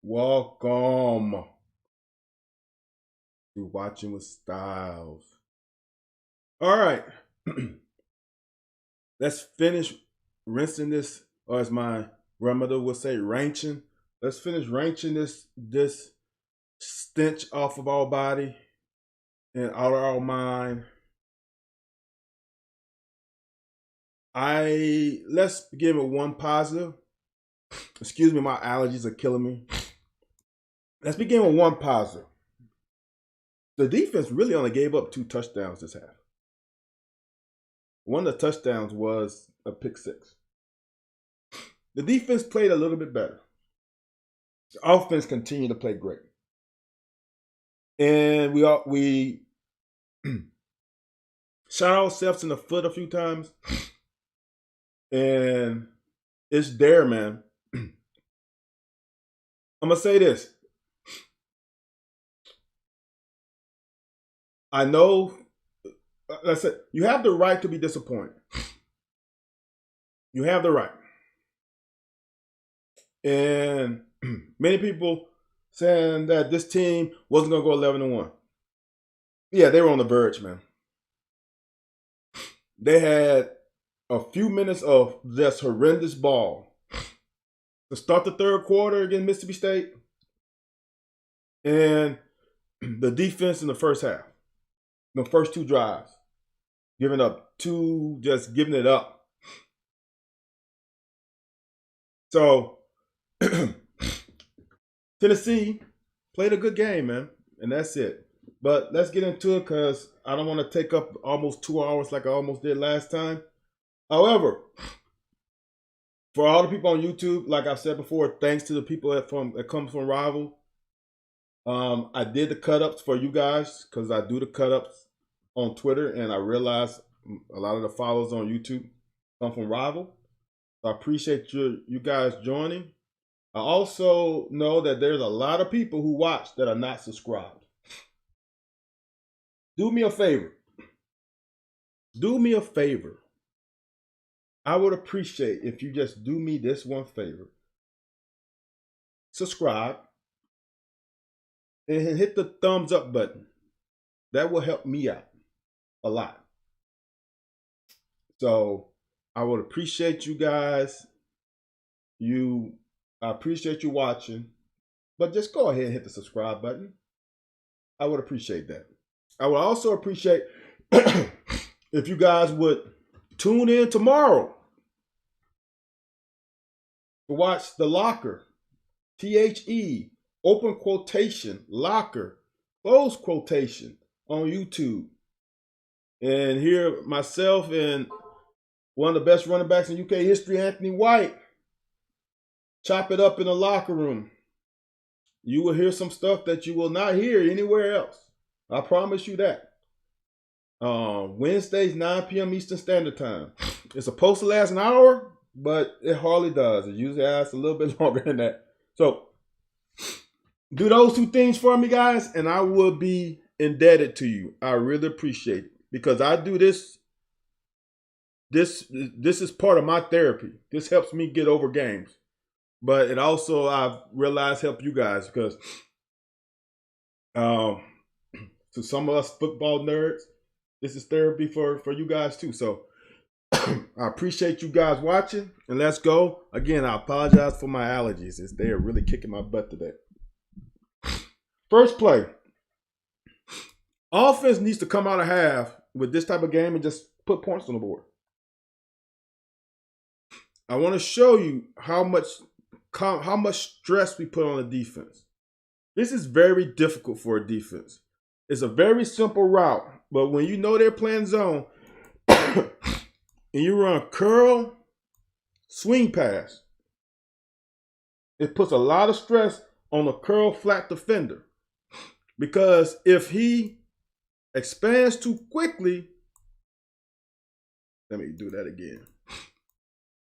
Welcome to Watching with Styles. All right, let's finish rinsing this, or as my grandmother would say, ranching. Let's finish ranching this stench off of our body and out of our mind. Let's begin with one positive. Excuse me, my allergies are killing me. Let's begin with one positive. The defense really only gave up 2 touchdowns this half. One of the touchdowns was a pick six. The defense played a little bit better. The offense continued to play great. And we shot ourselves in the foot a few times. And it's there, man. I'm going to say this. I know, I said, you have the right to be disappointed. You have the right. And many people saying that this team wasn't going to go 11-1. Yeah, they were on the verge, man. They had a few minutes of just horrendous ball to start the third quarter against Mississippi State, and the defense in the first half, the first 2 drives, just giving it up. So Tennessee played a good game, man, and that's it. But let's get into it because I don't want to take up almost 2 hours like I almost did last time. However, for all the people on YouTube, like I've said before, thanks to the people that comes from Rival. I did the cut-ups for you guys because I do the cut-ups on Twitter, and I realize a lot of the followers on YouTube come from Rival. So I appreciate you guys joining. I also know that there's a lot of people who watch that are not subscribed. Do me a favor. Do me a favor. I would appreciate if you just do me this one favor. Subscribe and hit the thumbs up button. That will help me out a lot. So I would appreciate you guys. I appreciate you watching, but just go ahead and hit the subscribe button. I would appreciate that. I would also appreciate if you guys would tune in tomorrow to watch The Locker, THE, open quotation, Locker, close quotation on YouTube. And hear myself and one of the best running backs in UK history, Anthony White, chop it up in the locker room. You will hear some stuff that you will not hear anywhere else. I promise you that. Wednesdays, 9 p.m. Eastern Standard Time. It's supposed to last an hour, but it hardly does. It usually lasts a little bit longer than that. So do those 2 things for me, guys, and I will be indebted to you. I really appreciate it because I do this. This is part of my therapy. This helps me get over games. But it also, I've realized, help you guys because to some of us football nerds, this is therapy for you guys too. So I appreciate you guys watching, and let's go. Again, I apologize for my allergies. They are really kicking my butt today. First play. Offense needs to come out of half with this type of game and just put points on the board. I want to show you how much stress we put on the defense. This is very difficult for a defense. It's a very simple route, but when you know they're playing zone and you run a curl, swing pass, it puts a lot of stress on the curl flat defender because if he expands too quickly, let me do that again.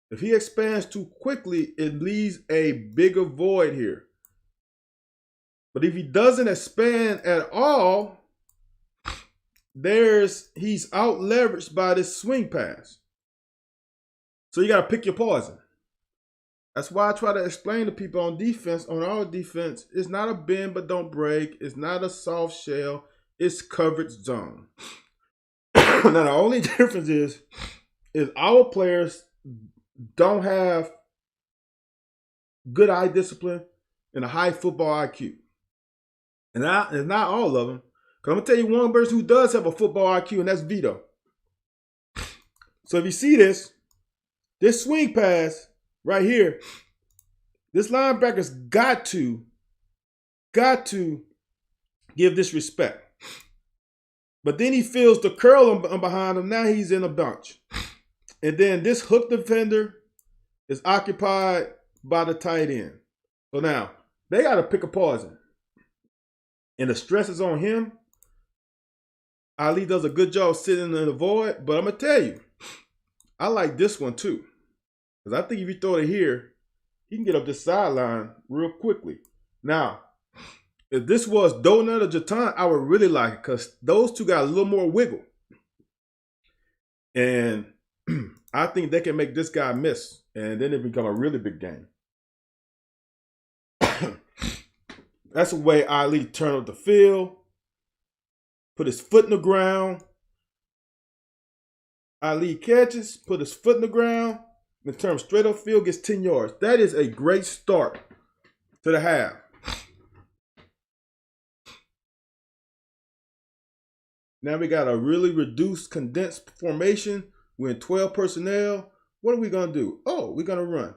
If he expands too quickly, it leaves a bigger void here. But if he doesn't expand at all, he's out leveraged by this swing pass. So you got to pick your poison. That's why I try to explain to people on defense, on our defense, it's not a bend but don't break. It's not a soft shell. It's coverage zone. Now the only difference is our players don't have good eye discipline and a high football IQ. And it's not all of them. Because I'm going to tell you one person who does have a football IQ, and that's Vito. So if you see this swing pass right here, this linebacker's got to give this respect. But then he feels the curl behind him. Now he's in a bunch. And then this hook defender is occupied by the tight end. So now they got to pick a poison. And the stress is on him. Ali does a good job sitting in the void. But I'm going to tell you, I like this one too. Because I think if you throw it here, he can get up this sideline real quickly. Now, if this was Donut or Jatan, I would really like it because those two got a little more wiggle. And I think they can make this guy miss. And then it become a really big game. That's the way Ali turned up the field. Put his foot in the ground. Ali catches, put his foot in the ground, and turn straight up field, gets 10 yards. That is a great start to the half. Now we got a really reduced, condensed formation. We're in 12 personnel. What are we going to do? Oh, we're going to run.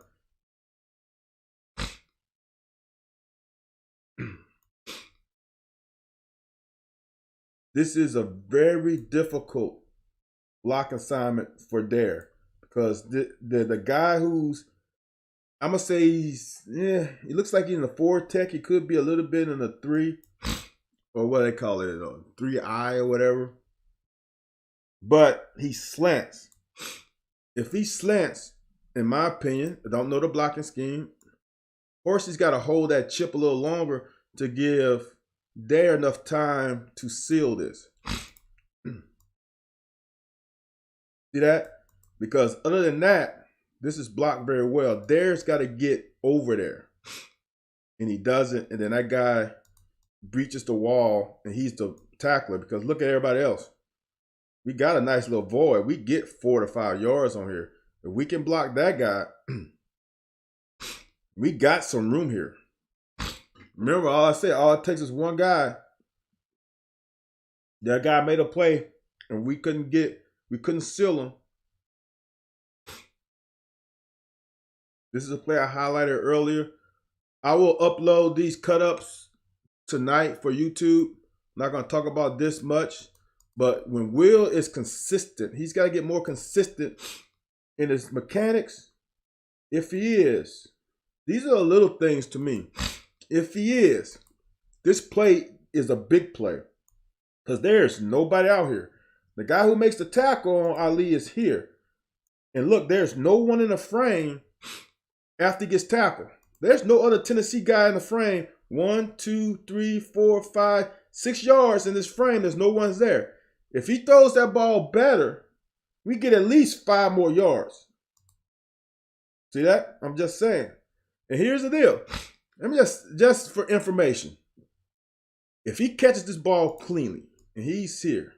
This is a very difficult block assignment for Dare because the guy who's, I'm going to say he looks like he's in the 4 tech. He could be a little bit in the 3 or what they call it, 3I or whatever. But he slants. If he slants, in my opinion, I don't know the blocking scheme. Horsey's got to hold that chip a little longer to give Dare enough time to seal this. See that? Because other than that, this is blocked very well. Dare's got to get over there. And he doesn't. And then that guy breaches the wall and he's the tackler because look at everybody else. We got a nice little void. We get 4 to 5 yards on here. If we can block that guy, we got some room here. Remember, all I said, all it takes is one guy. That guy made a play, and we couldn't seal him. This is a play I highlighted earlier. I will upload these cut-ups tonight for YouTube. I'm not going to talk about this much, but when Will is consistent, he's got to get more consistent in his mechanics. If he is, these are the little things to me. If he is, this play is a big play because there's nobody out here. The guy who makes the tackle on Ali is here. And look, there's no one in the frame after he gets tackled. There's no other Tennessee guy in the frame. 1, 2, 3, 4, 5, 6 yards in this frame. There's no one's there. If he throws that ball better, we get at least 5 more yards. See that? I'm just saying. And here's the deal. Let me just for information. If he catches this ball cleanly and he's here,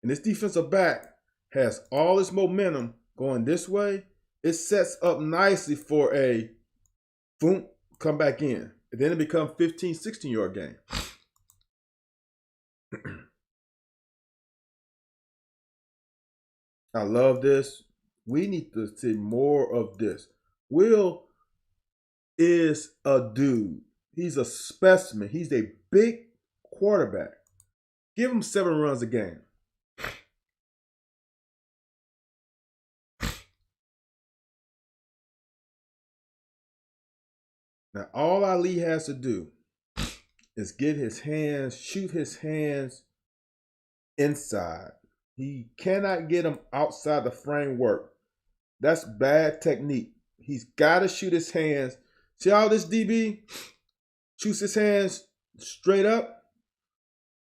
and this defensive back has all this momentum going this way, it sets up nicely for a boom, come back in. And then it becomes 15, 16-yard game. I love this. We need to see more of this. Will is a dude. He's a specimen. He's a big quarterback. Give him 7 runs a game. Now, all Ali has to do is get his hands, shoot his hands inside. He cannot get them outside the framework. That's bad technique. He's got to shoot his hands. See how this DB shoots his hands straight up?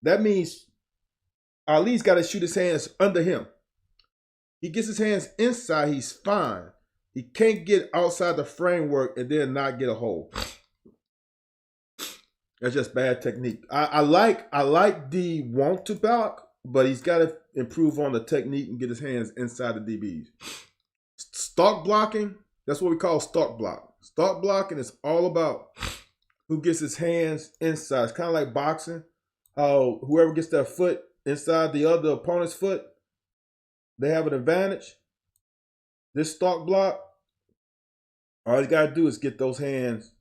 That means Ali's got to shoot his hands under him. He gets his hands inside, he's fine. He can't get outside the framework and then not get a hole. That's just bad technique. I like the want to block, but he's got to improve on the technique and get his hands inside the DBs. Stalk blocking, that's what we call stalk block. Stalk blocking is all about who gets his hands inside. It's kind of like boxing. How whoever gets their foot inside the other opponent's foot, they have an advantage. This stalk block, all you got to do is get those hands,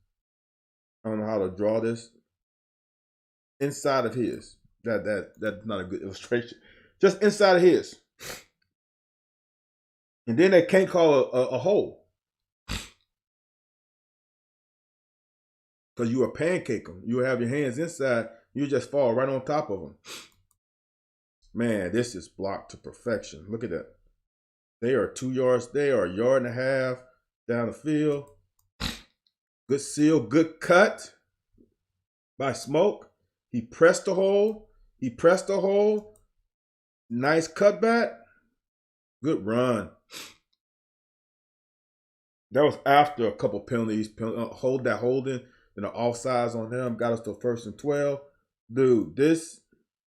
I don't know how to draw this, inside of his. That's not a good illustration. Just inside of his. And then they can't call a hole. Because you will pancake them. You will have your hands inside. You just fall right on top of them. Man, this is blocked to perfection. Look at that. They are 2 yards. They are a yard and a half down the field. Good seal. Good cut by Smoke. He pressed the hole. He pressed the hole. Nice cutback. Good run. That was after a couple penalties. Hold that holding and the offsides on him got us to 1st and 12. Dude, this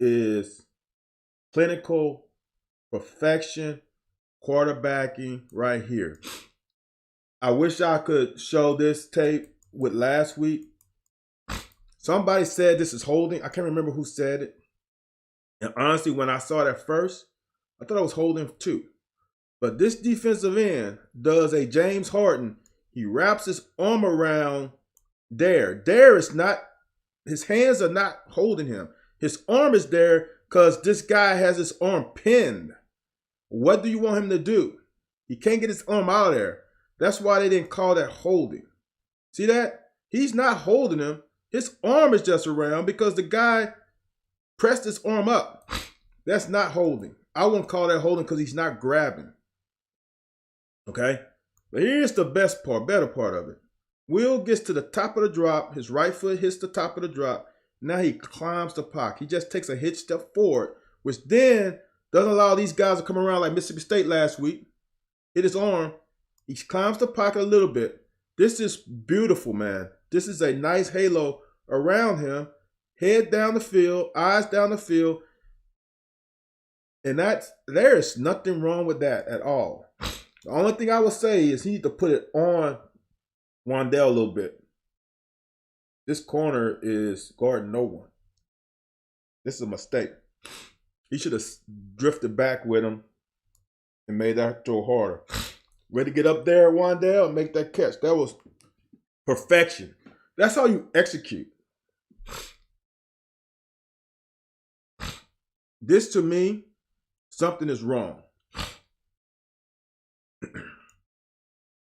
is clinical perfection quarterbacking right here. I wish I could show this tape with last week. Somebody said this is holding. I can't remember who said it. And honestly, when I saw it at first, I thought I was holding too. But this defensive end does a James Harden. He wraps his arm around Dare. Dare is not, his hands are not holding him. His arm is there because this guy has his arm pinned. What do you want him to do? He can't get his arm out of there. That's why they didn't call that holding. See that? He's not holding him. His arm is just around because the guy pressed his arm up. That's not holding. I wouldn't call that holding because he's not grabbing. Okay? But here's the best part, better part of it. Will gets to the top of the drop. His right foot hits the top of the drop. Now he climbs the pocket. He just takes a hitch step forward, which then doesn't allow these guys to come around like Mississippi State last week. Hit his arm. He climbs the pocket a little bit. This is beautiful, man. This is a nice halo around him. Head down the field, eyes down the field. And there is nothing wrong with that at all. The only thing I would say is he needs to put it on Wan'Dale a little bit. This corner is guarding no one. This is a mistake. He should have drifted back with him and made that throw harder. Ready to get up there, Wan'Dale, and make that catch. That was perfection. That's how you execute. This, to me, something is wrong.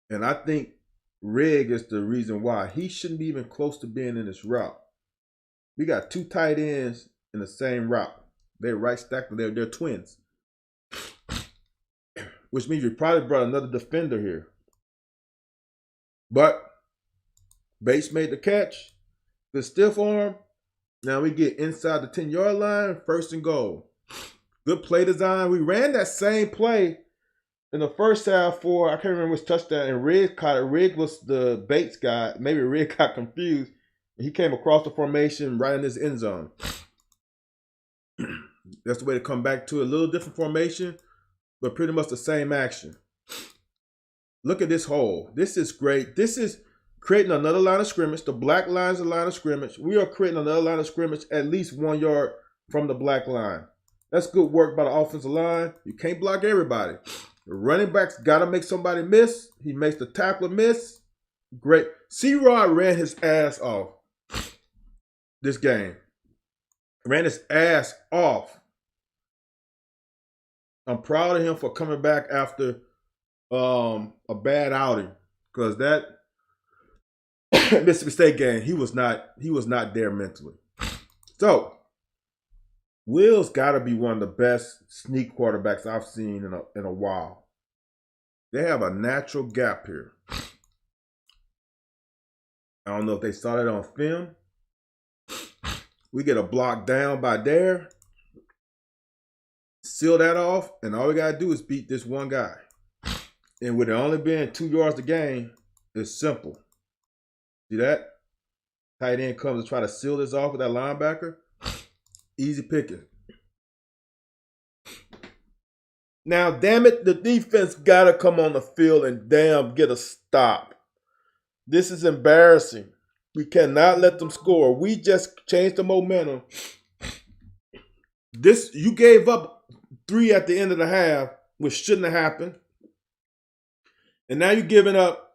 And I think Rigg is the reason why. He shouldn't be even close to being in this route. We got 2 tight ends in the same route. They're right stacked. They're twins. Which means you probably brought another defender here. But Bates made the catch. The stiff arm. Now we get inside the 10-yard line. 1st and goal. Good play design. We ran that same play in the first half for, I can't remember which touchdown, and Rigg caught it. Rigg was the Bates guy. Maybe Rigg got confused. He came across the formation right in his end zone. That's the way to come back to a little different formation, but pretty much the same action. Look at this hole. This is great. This is creating another line of scrimmage. The black line is the line of scrimmage. We are creating another line of scrimmage at least 1 yard from the black line. That's good work by the offensive line. You can't block everybody. The running back's got to make somebody miss. He makes the tackler miss. Great. C-Rod ran his ass off this game. Ran his ass off. I'm proud of him for coming back after a bad outing. Because that Mississippi State game, he was not there mentally. So, Will's got to be one of the best sneak quarterbacks I've seen in a while. They have a natural gap here. I don't know if they saw that on film. We get a block down by Dare. Seal that off, and all we got to do is beat this one guy. And with it only being 2 yards a game, it's simple. See that? Tight end comes to try to seal this off with that linebacker. Easy picking. Now, damn it, the defense got to come on the field and damn get a stop. This is embarrassing. We cannot let them score. We just changed the momentum. You gave up 3 at the end of the half, which shouldn't have happened. And now you're giving up.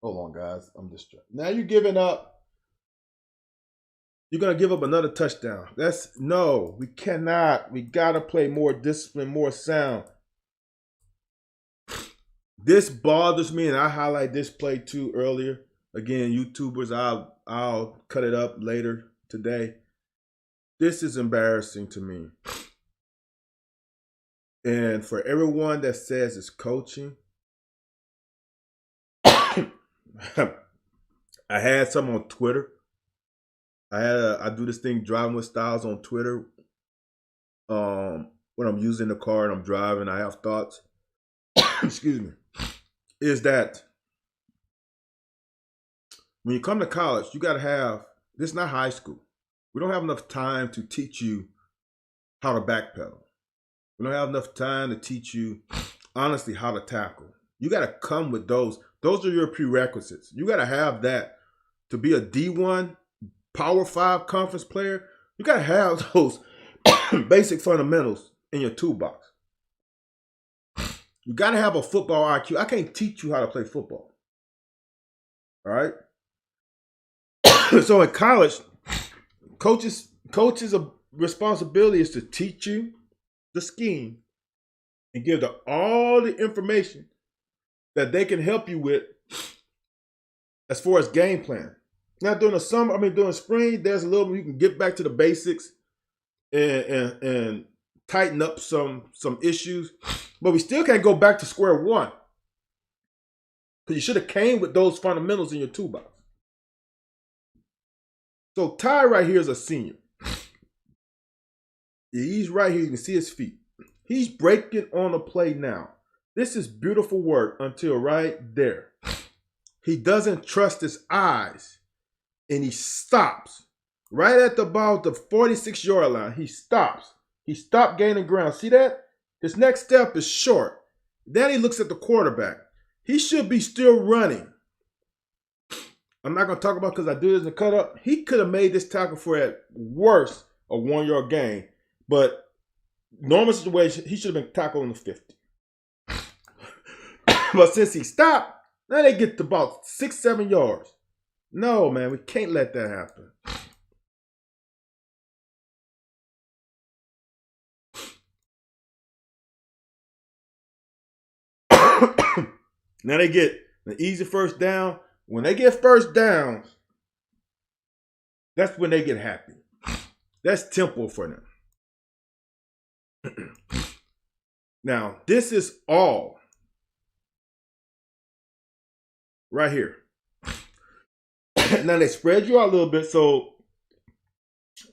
Hold on, guys. I'm distracted. Now you're giving up. You're going to give up another touchdown. No, we cannot. We got to play more discipline, more sound. This bothers me, and I highlight this play too earlier. Again, YouTubers, I'll cut it up later today. This is embarrassing to me. And for everyone that says it's coaching, I had some on Twitter. I do this thing, Driving with Styles, on Twitter. When I'm using the car and I'm driving, I have thoughts. Excuse me. Is that when you come to college, you got to have, this is not high school. We don't have enough time to teach you how to backpedal. We don't have enough time to teach you, honestly, how to tackle. You got to come with those. Those are your prerequisites. You got to have that to be a D1 Power 5 conference player. You got to have those basic fundamentals in your toolbox. You got to have a football IQ. I can't teach you how to play football. All right? So in college, coaches' responsibility is to teach you the scheme and give them all the information that they can help you with as far as game plan. Now during the summer, during spring, there's a little, you can get back to the basics and tighten up some issues, but we still can't go back to square one because you should have came with those fundamentals in your toolbox. So Ty right here is a senior. He's right here. You can see his feet. He's breaking on the play now. This is beautiful work until right there. He doesn't trust his eyes, and he stops. Right at about the 46-yard line, he stops. He stopped gaining ground. See that? His next step is short. Then he looks at the quarterback. He should be still running. I'm not going to talk about because I do this in the cut up. He could have made this tackle for at worst a 1-yard gain. But normal situation, he should have been tackled on the 50. But since he stopped, now they get to about 6-7 yards. No, man, we can't let that happen. Now they get an easy first down. When they get first downs, that's when they get happy. That's tempo for them. Now, this is all right here. Now they spread you out a little bit, so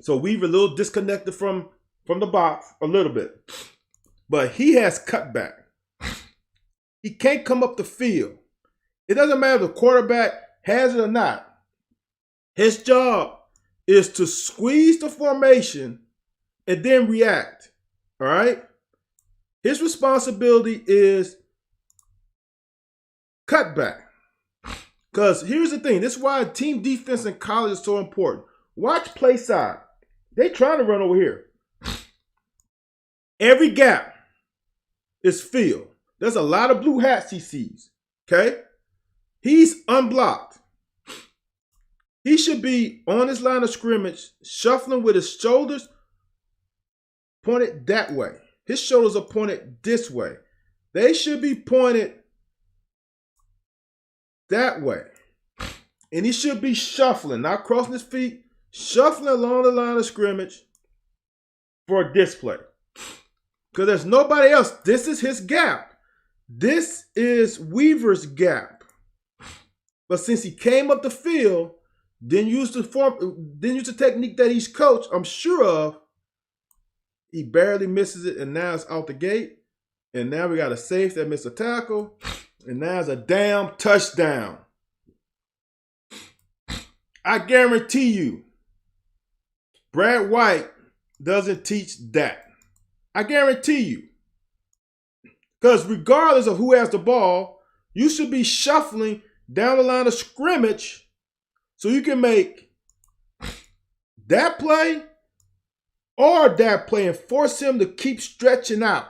we've a little disconnected from the box a little bit. But he has cut back. He can't come up the field. It doesn't matter if the quarterback has it or not. His job is to squeeze the formation and then react. All right? His responsibility is cut back. Because here's the thing. This is why team defense in college is so important. Watch play side. They trying to run over here. Every gap is filled. There's a lot of blue hats he sees. Okay? He's unblocked. He should be on his line of scrimmage, shuffling with his shoulders pointed that way. His shoulders are pointed this way. They should be pointed that way. And he should be shuffling, not crossing his feet, shuffling along the line of scrimmage for a display. Because there's nobody else. This is his gap. This is Weaver's gap. But since he came up the field, then used the technique that he's coached, I'm sure of, He barely misses it, and now it's out the gate. And now we got a safe that missed a tackle. And now it's a damn touchdown. I guarantee you, Brad White doesn't teach that. I guarantee you. Because regardless of who has the ball, you should be shuffling down the line of scrimmage so you can make that play or that play and force him to keep stretching out.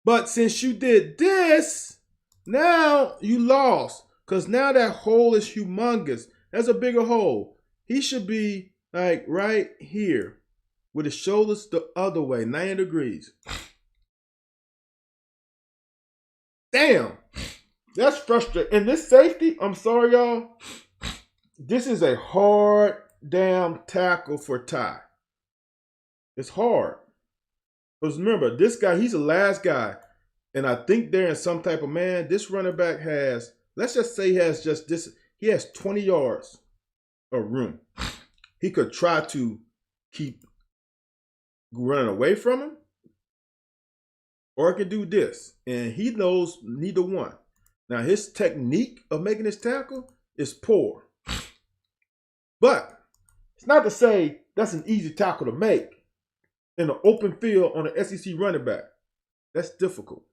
But since you did this, now you lost. Because now that hole is humongous. That's a bigger hole. He should be like right here with his shoulders the other way, 90 degrees. Damn. That's frustrating. And this safety, I'm sorry, y'all. This is a hard damn tackle for Ty. It's hard. Because remember, this guy, he's the last guy. And I think they're in some type of man. This running back has, let's just say he has just this, he has 20 yards of room. He could try to keep running away from him, or he could do this. And he knows neither one. Now, his technique of making this tackle is poor. But it's not to say that's an easy tackle to make in an open field on an SEC running back. That's difficult.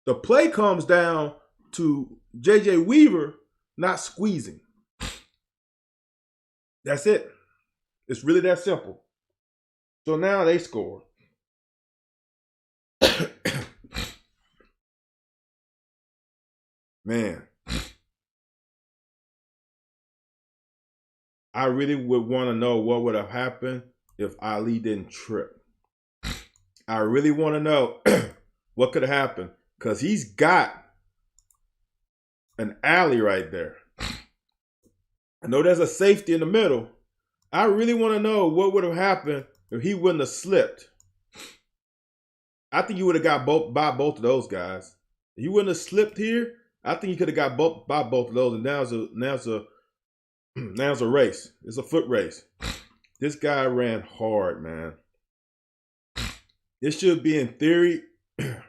The play comes down to J.J. Weaver not squeezing. That's it. It's really that simple. So now they score. Man, I really would want to know what would have happened if Ali didn't trip. I really want to know what could have happened, because he's got an alley right there. I know there's a safety in the middle. I really want to know what would have happened if he wouldn't have slipped. I think you would have got by both of those guys. If he wouldn't have slipped here, I think he could have got by both of those. And now it's a race. It's a foot race. This guy ran hard, man. This should be, in theory, a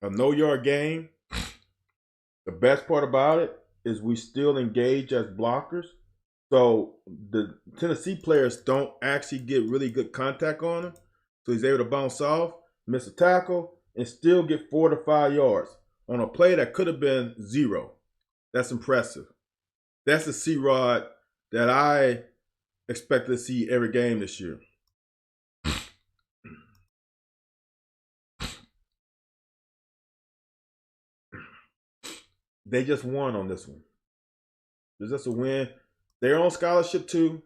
no-yard game. The best part about it is we still engage as blockers. So the Tennessee players don't actually get really good contact on him. So he's able to bounce off, miss a tackle, and still get 4 to 5 yards on a play that could have been 0. That's impressive. That's the C-Rod that I expect to see every game this year. They just won on this one. It's just a win. They're on scholarship too.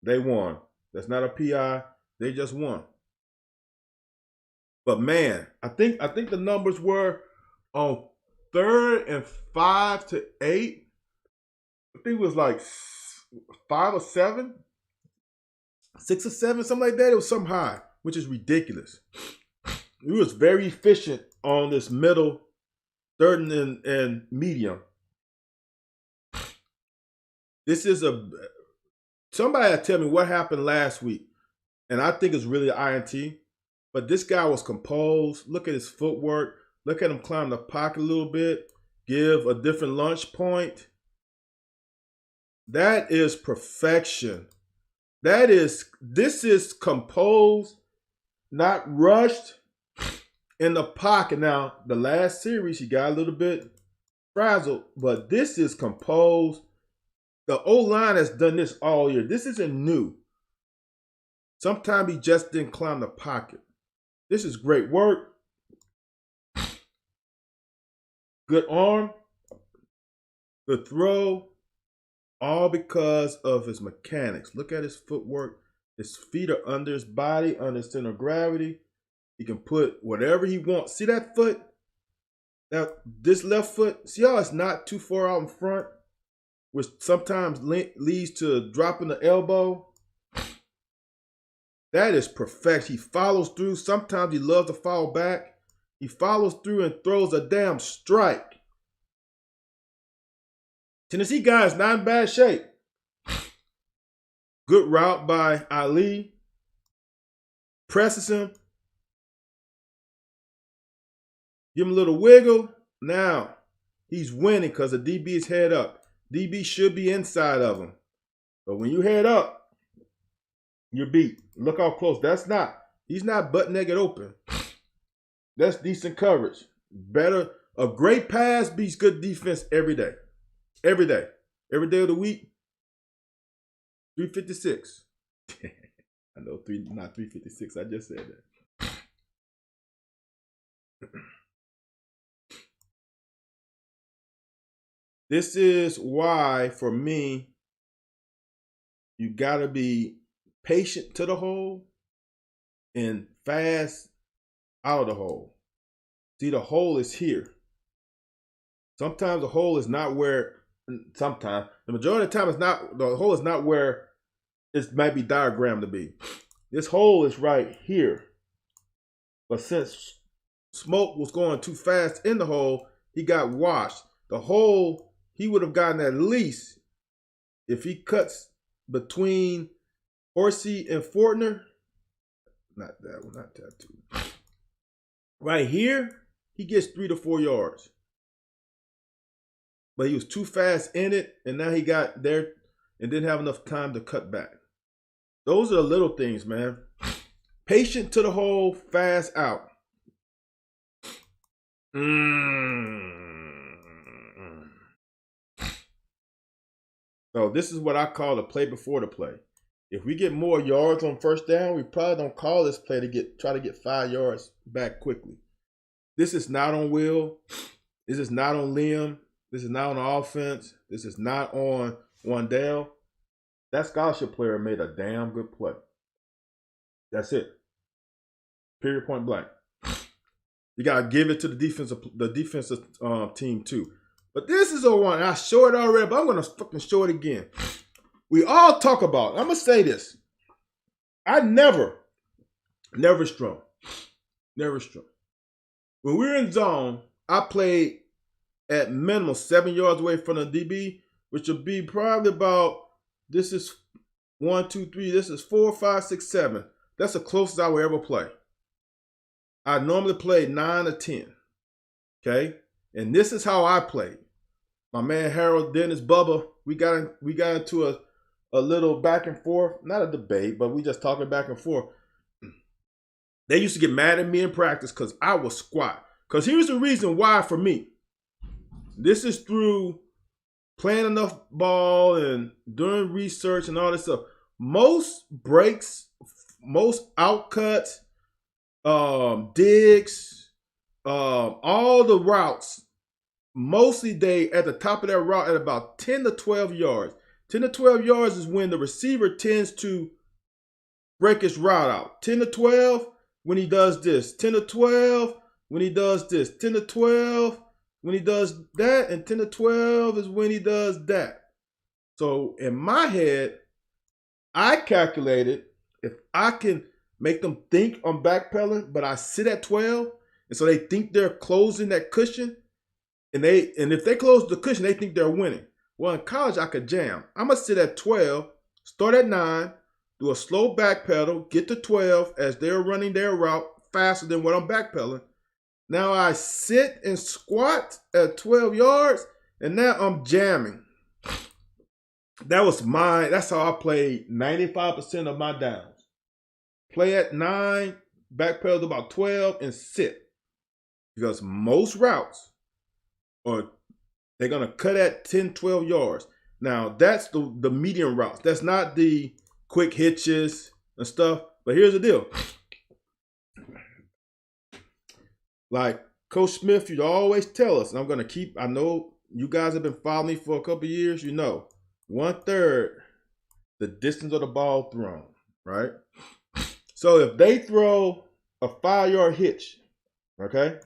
They won. That's not a PI. They just won. But man, I think the numbers were on 3rd and 5 to 8. I think it was like 5 or 7, 6 or 7, something like that. It was something high, which is ridiculous. He was very efficient on this middle, 3rd and medium. This is somebody had to tell me what happened last week, and I think it's really INT. But this guy was composed. Look at his footwork. Look at him climb the pocket a little bit. Give a different launch point. That is perfection. This is composed, not rushed in the pocket. Now, the last series, he got a little bit frazzled, but this is composed. The O-line has done this all year. This isn't new. Sometimes he just didn't climb the pocket. This is great work. Good arm. Good throw. All because of his mechanics. Look at his footwork. His feet are under his body, under center of gravity. He can put whatever he wants. See that foot? Now, this left foot, see how it's not too far out in front, which sometimes leads to dropping the elbow? That is perfection. He follows through. Sometimes he loves to fall back. He follows through and throws a damn strike. Tennessee guy is not in bad shape. Good route by Ali. Presses him. Give him a little wiggle. Now, he's winning because the DB is head up. DB should be inside of him. But when you head up, you're beat. Look how close. He's not butt naked open. That's decent coverage. Better, a great pass beats good defense every day. Every day. Every day of the week. 356. I know not 356. I just said that. This is why, for me, you got to be patient to the hole and fast out of the hole. See, the hole is here. Sometimes the hole is not where, the majority of the time the hole is not where it might be diagrammed to be. This hole is right here. But since Smoke was going too fast in the hole, he got washed. The hole, he would have gotten at least, if he cuts between Horsey and Fortner, not that one, not that two. Right here, he gets 3 to 4 yards. But he was too fast in it, and now he got there and didn't have enough time to cut back. Those are the little things, man. Patient to the hole, fast out. So this is what I call the play before the play. If we get more yards on first down, we probably don't call this play to try to get 5 yards back quickly. This is not on Will. This is not on Liam. This is not on the offense. This is not on Wandale. That scholarship player made a damn good play. That's it. Period, point blank. You got to give it to the defensive team too. But this is a one. I showed it already, but I'm going to fucking show it again. We all talk about, I'm going to say this. I never strung. When we were in zone, I played at minimum 7 yards away from the DB, which would be probably about, this is 1, 2, 3, this is 4, 5, 6, 7. That's the closest I would ever play. I normally play 9 or 10. Okay? And this is how I played. My man Harold, Dennis, Bubba, we got into a little back and forth. Not a debate, but we just talking back and forth. They used to get mad at me in practice because I was squat. Because here's the reason why for me. This is through playing enough ball and doing research and all this stuff. Most breaks, most outcuts, digs, all the routes, mostly they at the top of that route at about 10 to 12 yards. 10 to 12 yards is when the receiver tends to break his route out. 10 to 12 when he does this. 10 to 12 when he does this. 10 to 12 when he does that. And 10 to 12 is when he does that. So in my head, I calculated if I can make them think I'm backpedaling, but I sit at 12, and so they think they're closing that cushion, and if they close the cushion, they think they're winning. Well, in college, I could jam. I'm going to sit at 12, start at 9, do a slow backpedal, get to 12 as they're running their route faster than what I'm backpedaling. Now I sit and squat at 12 yards, and now I'm jamming. That's how I played 95% of my downs. Play at 9, backpedal to about 12, and sit. Because most routes they're going to cut at 10, 12 yards. Now, that's the medium routes. That's not the quick hitches and stuff. But here's the deal. Like Coach Smith, you'd always tell us, and I'm going to I know you guys have been following me for a couple of years, 1/3 the distance of the ball thrown, right? So if they throw a 5-yard hitch, okay,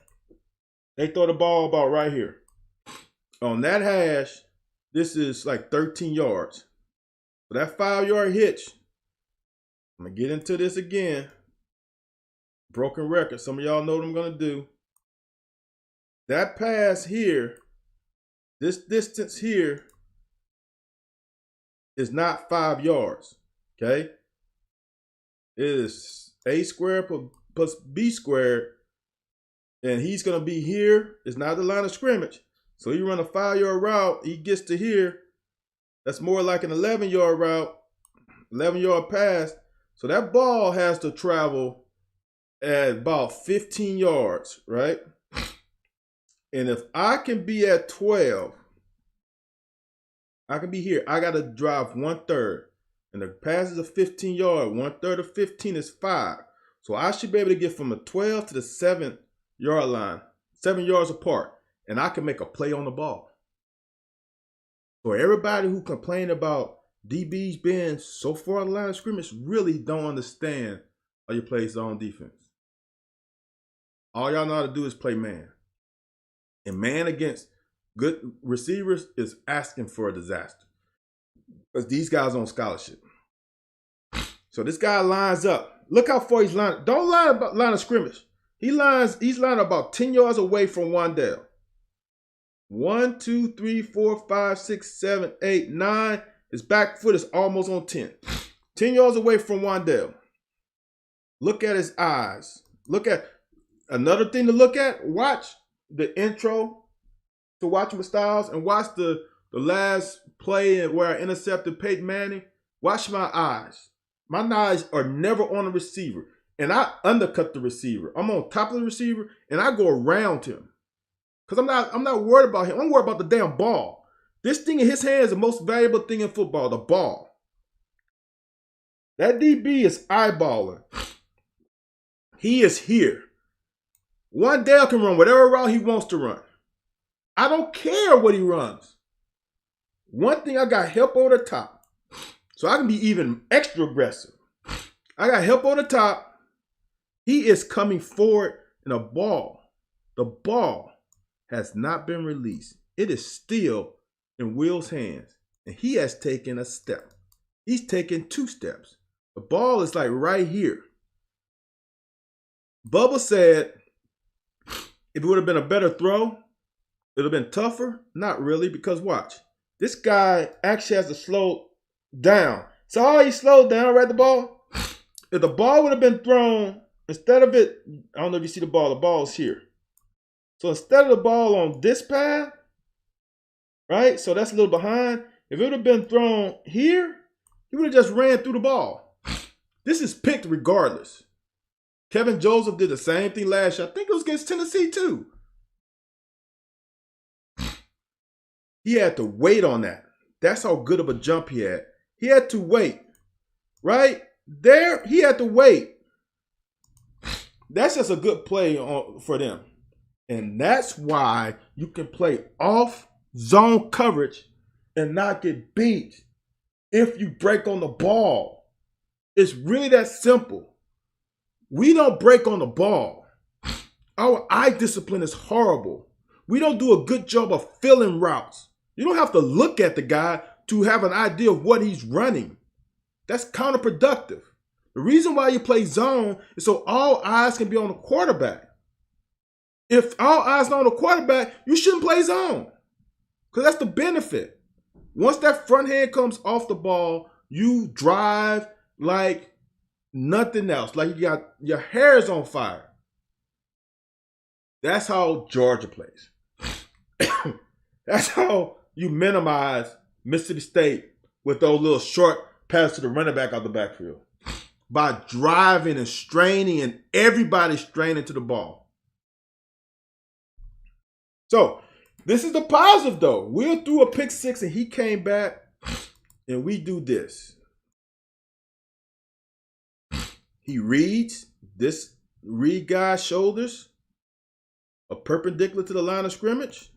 they throw the ball about right here. On that hash, this is like 13 yards. So that 5-yard hitch, I'm going to get into this again. Broken record. Some of y'all know what I'm going to do. That pass here, this distance here is not 5 yards. Okay? It is A squared plus B squared. And he's going to be here. It's not the line of scrimmage. So you run a 5-yard route. He gets to here. That's more like an 11-yard route, 11-yard pass. So that ball has to travel at about 15 yards, right? And if I can be at 12, I can be here. I got to drive 1/3. And the pass is a 15-yard. 1/3 of 15 is 5. So I should be able to get from the 12 to the 7-yard line, 7 yards apart. And I can make a play on the ball. For everybody who complained about DBs being so far on the line of scrimmage, really don't understand how you play zone defense. All y'all know how to do is play man. And man against good receivers is asking for a disaster. Because these guys on scholarship. So this guy lines up. Look how far he's lined. Don't line about line of scrimmage. He's lined about 10 yards away from Wan'Dale. 1, 2, 3, 4, 5, 6, 7, 8, 9. His back foot is almost on 10. 10 yards away from Wan'Dale. Look at his eyes. Look at another thing to look at. Watch the intro to Watchman Styles and watch the last play where I intercepted Peyton Manning. Watch my eyes. My eyes are never on the receiver. And I undercut the receiver. I'm on top of the receiver and I go around him. Because I'm not worried about him. I'm worried about the damn ball. This thing in his hand is the most valuable thing in football, the ball. That DB is eyeballing. He is here. Wan'Dale can run whatever route he wants to run. I don't care what he runs. One thing, I got help over the top. So I can be even extra aggressive. I got help over the top. He is coming forward in a ball. The ball has not been released. It is still in Will's hands. And he has taken a step. He's taken 2 steps. The ball is like right here. Bubba said if it would have been a better throw, it would have been tougher. Not really, because watch. This guy actually has to slow down. So how he slowed down, right, the ball? If the ball would have been thrown, instead of it, I don't know if you see the ball is here. So instead of the ball on this path, right, so that's a little behind. If it would have been thrown here, he would have just ran through the ball. This is picked regardless. Kevin Joseph did the same thing last year. I think it was against Tennessee too. He had to wait on that. That's how good of a jump he had. He had to wait. Right? There, he had to wait. That's just a good play for them. And that's why you can play off zone coverage and not get beat if you break on the ball. It's really that simple. We don't break on the ball. Our eye discipline is horrible. We don't do a good job of filling routes. You don't have to look at the guy to have an idea of what he's running. That's counterproductive. The reason why you play zone is so all eyes can be on the quarterback. If all eyes are on the quarterback, you shouldn't play zone. Because that's the benefit. Once that front hand comes off the ball, you drive like nothing else. Like you got your hair is on fire. That's how Georgia plays. That's how you minimize Mississippi State with those little short passes to the running back out the backfield. By driving and straining, and everybody straining to the ball. So, this is the positive though. Will threw a pick 6 and he came back and we do this. He reads, this read guy's shoulders are perpendicular to the line of scrimmage.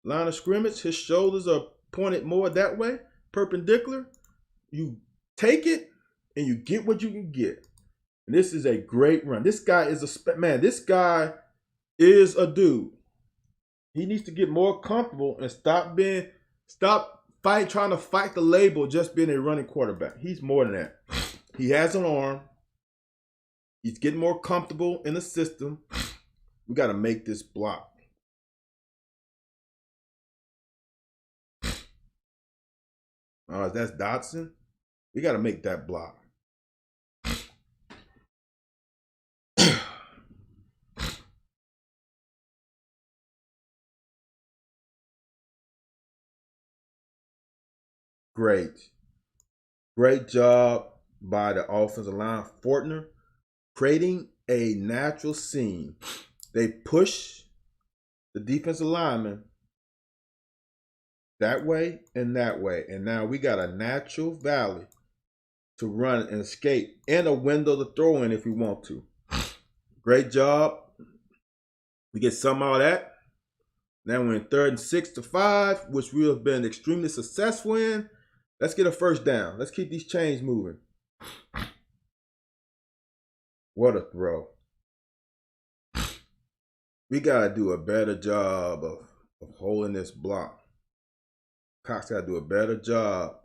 Line of scrimmage, his shoulders are pointed more that way, perpendicular. You take it and you get what you can get. And this is a great run. This guy is this guy is a dude. He needs to get more comfortable and stop trying to fight the label just being a running quarterback. He's more than that. He has an arm. He's getting more comfortable in the system. We got to make this block. That's Dotson. We got to make that block. Great. Great job by the offensive line. Fortner creating a natural seam. They push the defensive lineman that way and that way. And now we got a natural valley to run and escape and a window to throw in if we want to. Great job. We get some out of that. Now we're in 3rd and 6 to 5, which we have been extremely successful in. Let's get a first down. Let's keep these chains moving. What a throw. We got to do a better job of holding this block. Cox got to do a better job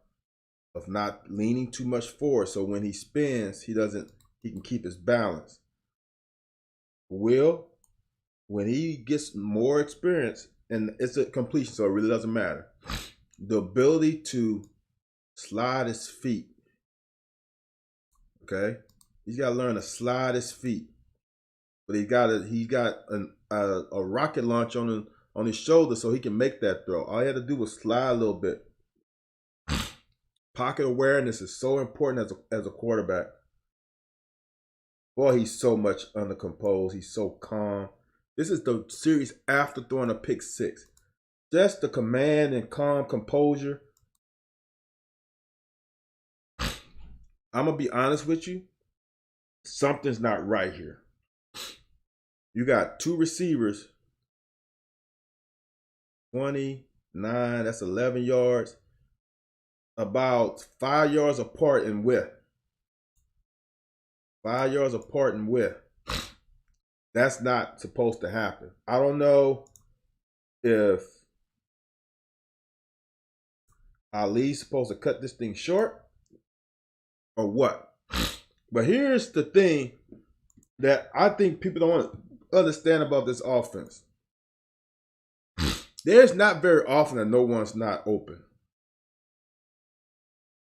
of not leaning too much forward, so when he spins, he can keep his balance. Will, when he gets more experience, and it's a completion, so it really doesn't matter, the ability to slide his feet. Okay, he's got to learn to slide his feet, but he got a rocket launch on his shoulder, so he can make that throw. All he had to do was slide a little bit. Pocket awareness is so important as a quarterback. Boy, he's so much undercomposed. He's so calm. This is the series after throwing a pick 6. Just the command and calm composure. I'm going to be honest with you. Something's not right here. You got 2 receivers. 29, that's 11 yards. About 5 yards apart in width. 5 yards apart in width. That's not supposed to happen. I don't know if Ali's supposed to cut this thing short or what. But here's the thing that I think people don't want to understand about this offense. There's not very often that no one's not open.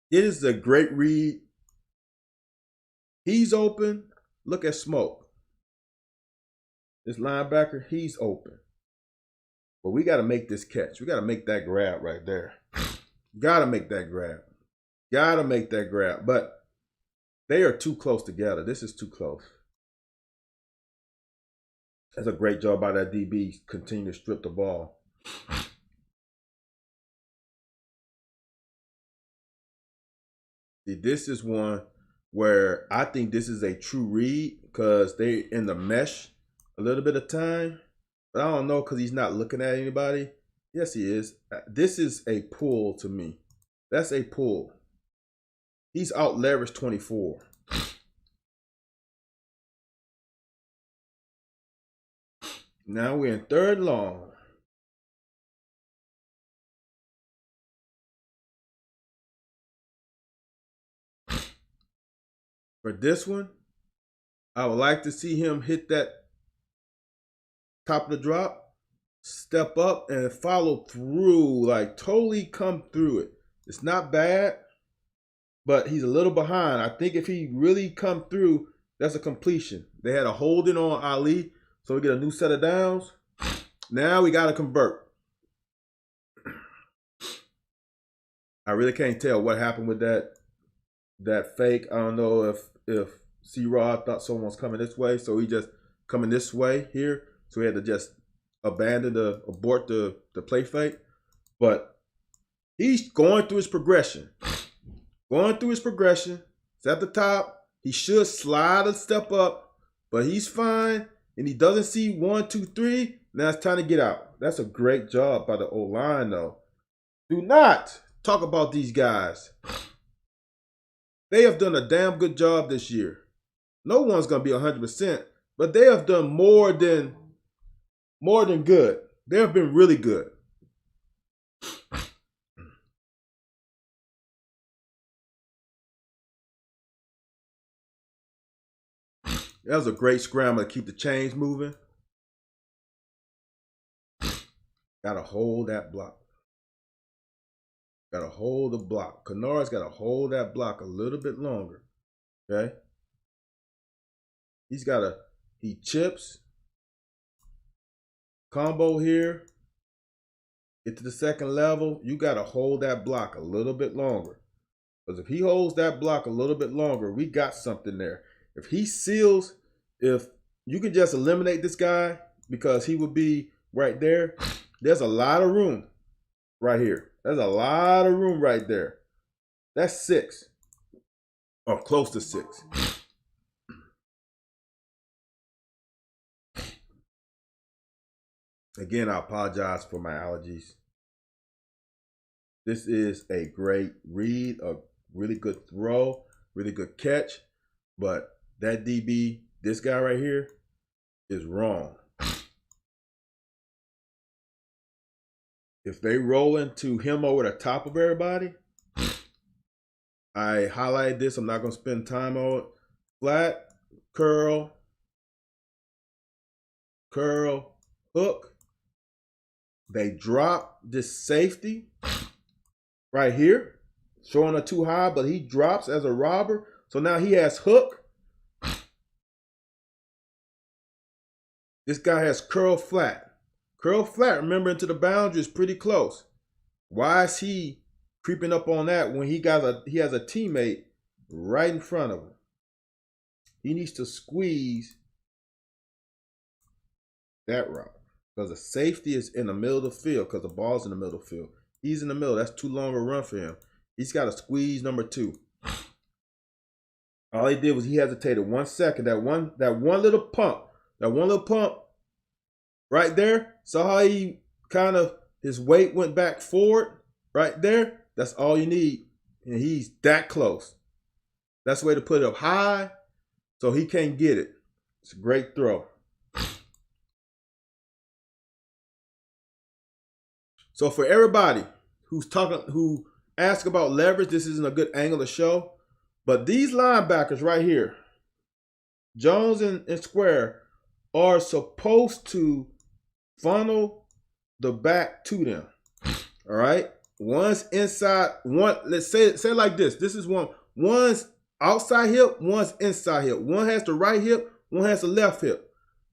It is a great read. He's open. Look at Smoke. This linebacker, he's open. But we got to make this catch. We got to make that grab right there. Got to make that grab. Got to make that grab. But they are too close together. This is too close. That's a great job by that DB. Continue to strip the ball. See, this is one where I think this is a true read because they're in the mesh a little bit of time. But I don't know because he's not looking at anybody. Yes, he is. This is a pull to me. That's a pull. He's out leveraged 24. Now we're in 3rd long. For this one, I would like to see him hit that top of the drop, step up, and follow through, like totally come through it. It's not bad, but he's a little behind. I think if he really come through, that's a completion. They had a holding on Ali, so we get a new set of downs. Now we got to convert. I really can't tell what happened with that fake. I don't know if C-Rod thought someone was coming this way, so he just coming this way here. So he had to just abort the play fake. But he's going through his progression. Going through his progression. It's at the top. He should slide a step up, but he's fine. And he doesn't see 1, 2, 3. Now it's time to get out. That's a great job by the O-line, though. Do not talk about these guys. They have done a damn good job this year. No one's going to be 100%, but they have done more than good. They have been really good. That was a great scramble to keep the chains moving. Got to hold that block. Got to hold the block. Kennard's got to hold that block a little bit longer. Okay. He chips. Combo here. Get to the second level. You got to hold that block a little bit longer. Because if he holds that block a little bit longer, we got something there. If he seals, if you can just eliminate this guy because he would be right there, there's a lot of room right here. There's a lot of room right there. That's 6. Or close to 6. Again, I apologize for my allergies. This is a great read, a really good throw, really good catch. But that DB, this guy right here, is wrong. If they roll into him over the top of everybody, I highlighted this. I'm not going to spend time on it. Flat, curl, hook. They drop this safety right here, showing a too high, but he drops as a robber. So now he has hook. This guy has curl flat. Curl flat, remember, into the boundary is pretty close. Why is he creeping up on that when he has a teammate right in front of him? He needs to squeeze that route because the safety is in the middle of the field because the ball's in the middle of the field. He's in the middle. That's too long a run for him. He's got to squeeze number 2. All he did was he hesitated 1 second. That one little pump right there. Saw how he kind of, his weight went back forward right there. That's all you need. And he's that close. That's the way to put it up high so he can't get it. It's a great throw. So for everybody who asks about leverage, this isn't a good angle to show. But these linebackers right here, Jones and Square, are supposed to funnel the back to them. All right. One's inside, let's say it like this. This is one's outside hip, one's inside hip. One has the right hip, one has the left hip.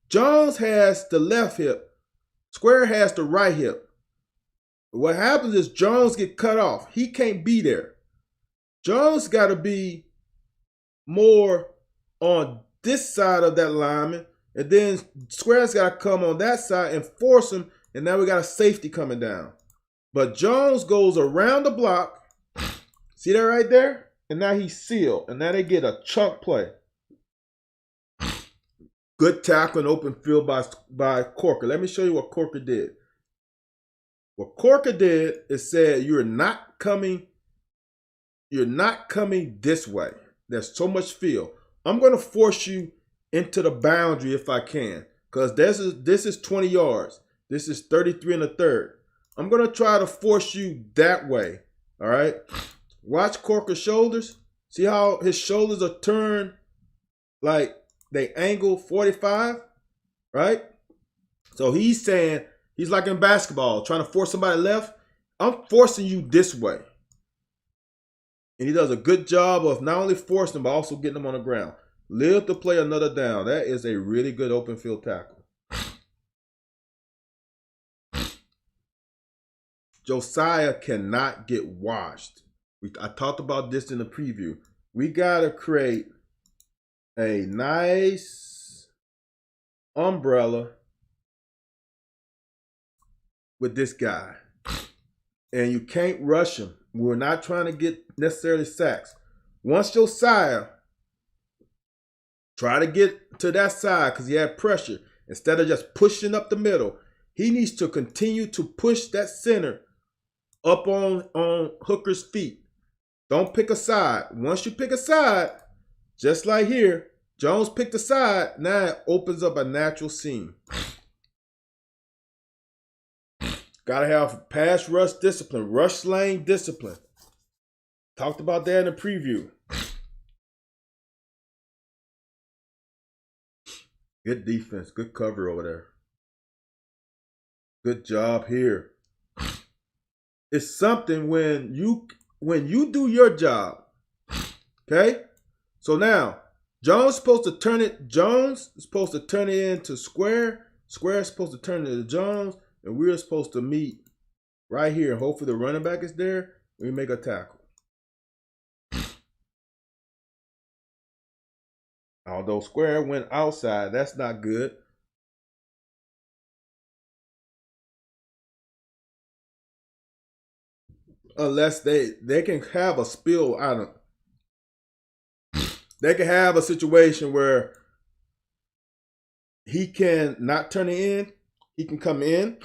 Jones has the left hip. Square has the right hip. What happens is Jones get cut off. He can't be there. Jones got to be more on this side of that lineman, and then Square's got to come on that side and force him, and now we got a safety coming down. But Jones goes around the block. See that right there? And now he's sealed, and now they get a chunk play. Good tackle in open field by Corker. Let me show you what Corker did. What Corker did is said, you're not coming this way. There's so much field. I'm going to force you into the boundary if I can, because this is 20 yards. This is 33 1/3. I'm going to try to force you that way. All right. Watch Corker's shoulders. See how his shoulders are turned like they angle 45, right? So he's saying, he's like in basketball, trying to force somebody left. I'm forcing you this way. And he does a good job of not only forcing them, but also getting them on the ground. Live to play another down. That is a really good open field tackle. Josiah cannot get washed. I talked about this in the preview. We got to create a nice umbrella with this guy. And you can't rush him. We're not trying to get necessarily sacks. Once Josiah try to get to that side because he had pressure, instead of just pushing up the middle, he needs to continue to push that center up on Hooker's feet. Don't pick a side. Once you pick a side, just like here, Jones picked a side, now it opens up a natural seam. Got to have pass rush discipline, rush lane discipline. Talked about that in the preview. Good defense, good cover over there. Good job here. is something when you do your job. Okay? So now, Jones is supposed to turn it. Jones is supposed to turn it into Square. Square is supposed to turn it into Jones, and we're supposed to meet right here. And hopefully the running back is there. We make a tackle. Although Square went outside, that's not good. Unless they can have a spill out of. They can have a situation where he can not turn it in. He can come in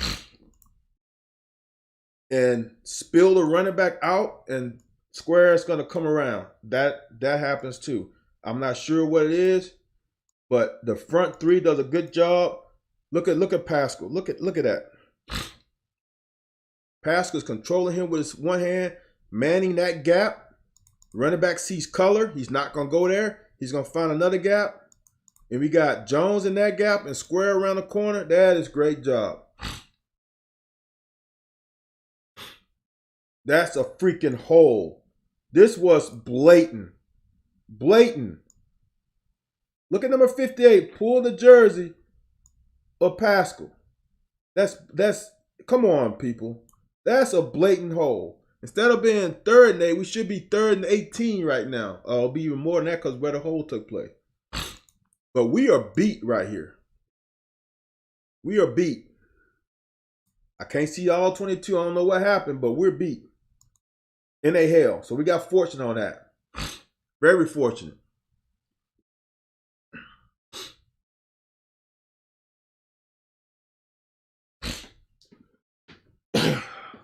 and spill the running back out, and Square is going to come around. That happens too. I'm not sure what it is, but the front three does a good job. Look at Pascal. Look at that. Pascal's controlling him with his one hand, manning that gap. Running back sees color. He's not going to go there. He's going to find another gap. And we got Jones in that gap and Square around the corner. That is great job. That's a freaking hole. This was blatant. Blatant. Look at number 58. Pull the jersey of Pascal. That's come on, people. That's a blatant hole. Instead of being 3rd and 8, we should be 3rd and 18 right now. It'll be even more than that because where the hole took place. But we are beat right here. We are beat. I can't see all 22. I don't know what happened, but we're beat. In a hell. So we got fortune on that. Very fortunate.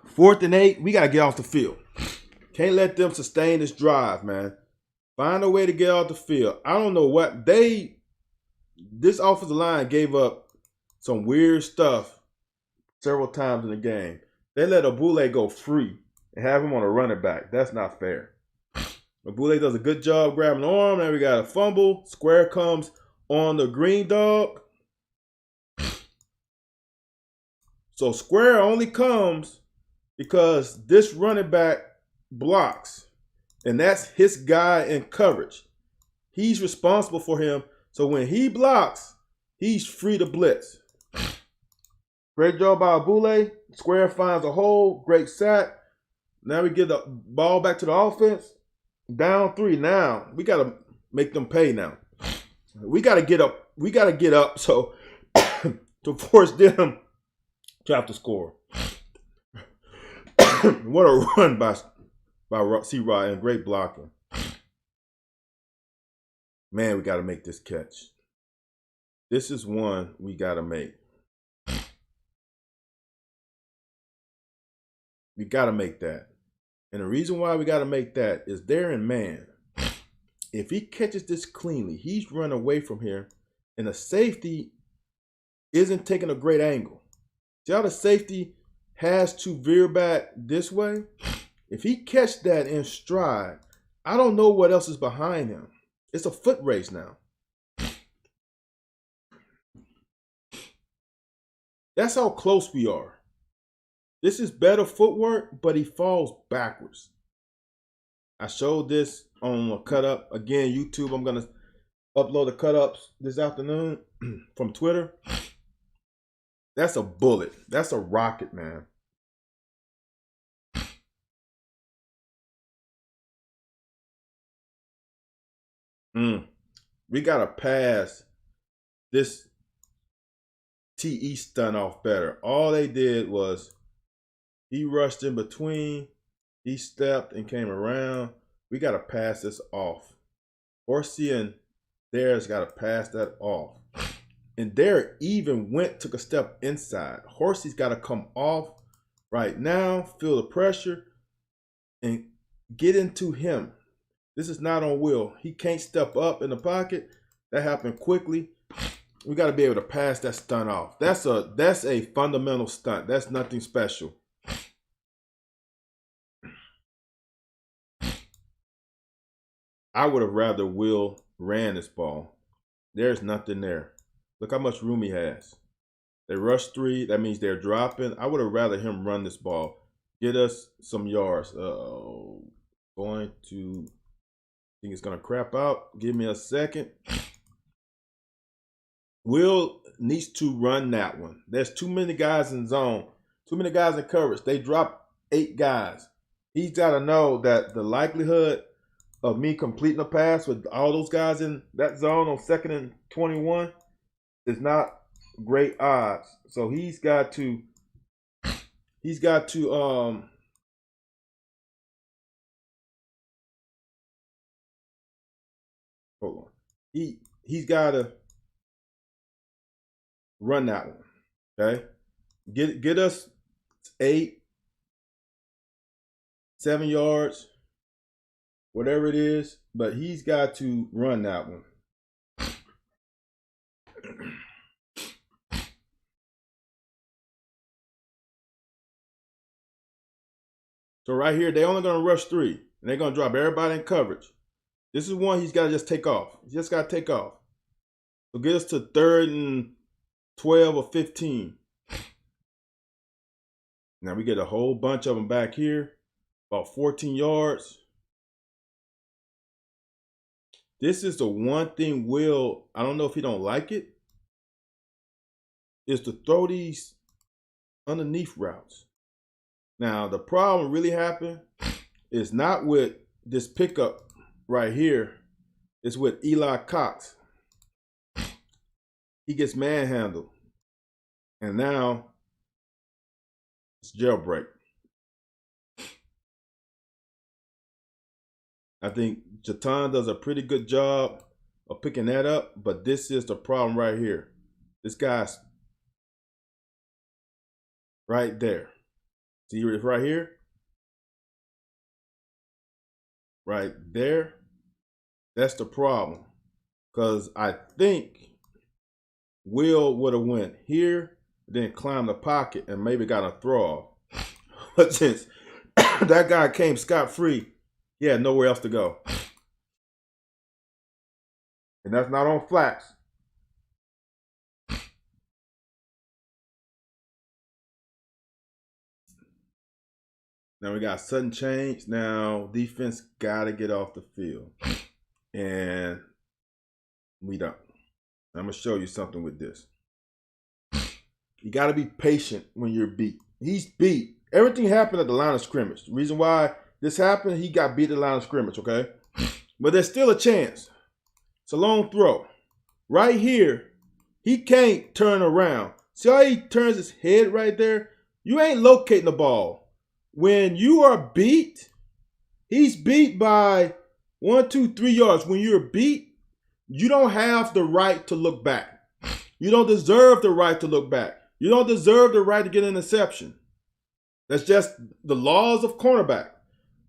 Fourth and 8, we got to get off the field. Can't let them sustain this drive, man. Find a way to get off the field. I don't know what this offensive line gave up some weird stuff several times in the game. They let Abule go free and have him on a running back. That's not fair. Abule does a good job grabbing the arm. Now we got a fumble. Square comes on the green dog. So Square only comes because this running back blocks. And that's his guy in coverage. He's responsible for him. So when he blocks, he's free to blitz. Great job by Abule. Square finds a hole. Great sack. Now we get the ball back to the offense. Down 3. Now we got to make them pay now. We got to get up. We got to get up so to force them to have to score. What a run by C-Rod and great blocking. Man, we got to make this catch. This is one we got to make. We got to make that. And the reason why we got to make that is they're in man. If he catches this cleanly, he's run away from here, and the safety isn't taking a great angle. See how the safety has to veer back this way? If he catch that in stride, I don't know what else is behind him. It's a foot race now. That's how close we are. This is better footwork, but he falls backwards. I showed this on a cut up. Again, YouTube, I'm going to upload the cut ups this afternoon from Twitter. That's a bullet. That's a rocket, man. We got to pass this TE stunt off better. All they did was he rushed in between. He stepped and came around. We got to pass this off. Horsey and Dare's got to pass that off. And Dare even took a step inside. Horsey's got to come off right now, feel the pressure, and get into him. This is not on Will. He can't step up in the pocket. That happened quickly. We got to be able to pass that stunt off. That's a fundamental stunt. That's nothing special. I would have rather Will ran this ball. There's nothing there. Look how much room he has. They rush 3. That means they're dropping. I would have rather him run this ball. get us some yards. Going to, I think it's going to crap out. Give me a second. Will needs to run that one. There's too many guys in zone, too many guys in coverage. They dropped 8 guys. He's got to know that the likelihood of me completing a pass with all those guys in that zone on 2nd and 21 is not great odds. So he's got to hold on. He's got to run that one. Okay? Get us 8, 7 yards, whatever it is, but he's got to run that one. So right here, they're only going to rush 3, and they're going to drop everybody in coverage. This is one he's got to just take off. He just got to take off. So get us to 3rd and 12 or 15. Now we get a whole bunch of them back here, about 14 yards. This is the one thing Will, I don't know if he don't like it, is to throw these underneath routes. Now, the problem really happened is not with this pickup right here. It's with Eli Cox. He gets manhandled. And now it's jailbreak. I think Jatan does a pretty good job of picking that up, but this is the problem right here. This guy's right there. See it right here? Right there. That's the problem. Because I think Will would have went here, then climbed the pocket and maybe got a throw off. But since that guy came scot-free, he had nowhere else to go. And that's not on flats. Now we got sudden change. Now defense got to get off the field. And we don't. I'm going to show you something with this. You got to be patient when you're beat. He's beat. Everything happened at the line of scrimmage. The reason why this happened, he got beat at the line of scrimmage, okay? But there's still a chance. It's a long throw. Right here, he can't turn around. See how he turns his head right there? You ain't locating the ball. When you are beat, he's beat by 1, 2, 3 yards. When you're beat, you don't have the right to look back. You don't deserve the right to look back. You don't deserve the right to get an interception. That's just the laws of cornerback.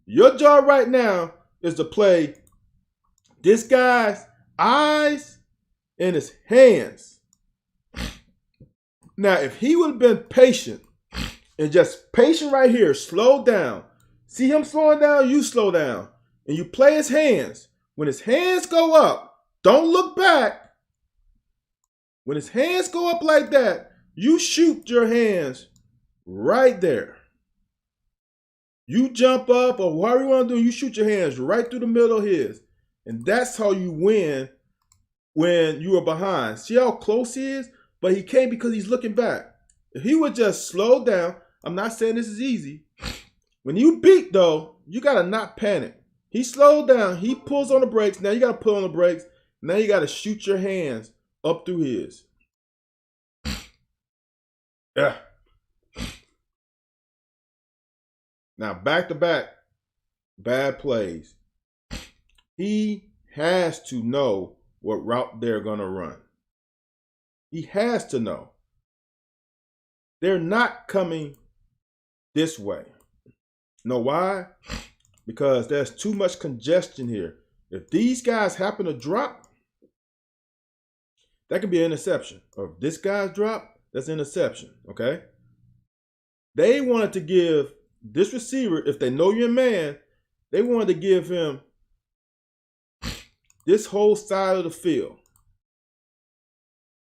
Your job right now is to play this guy's eyes and his hands. Now, if he would have been patient and just patient right here, slow down. See him slowing down, you slow down. And you play his hands. When his hands go up, don't look back. When his hands go up like that, you shoot your hands right there. You jump up or whatever you want to do, you shoot your hands right through the middle of his. And that's how you win when you are behind. See how close he is? But he can't because he's looking back. If he would just slow down, I'm not saying this is easy. When you beat, though, you got to not panic. He slowed down. He pulls on the brakes. Now you got to pull on the brakes. Now you got to shoot your hands up through his. Yeah. Now, back-to-back bad plays. He has to know what route they're going to run. He has to know. They're not coming this way. Know why? Because there's too much congestion here. If these guys happen to drop, that could be an interception. Or if this guy's drop, that's an interception, okay? They wanted to give this receiver, if they know you're a man, they wanted to give him this whole side of the field.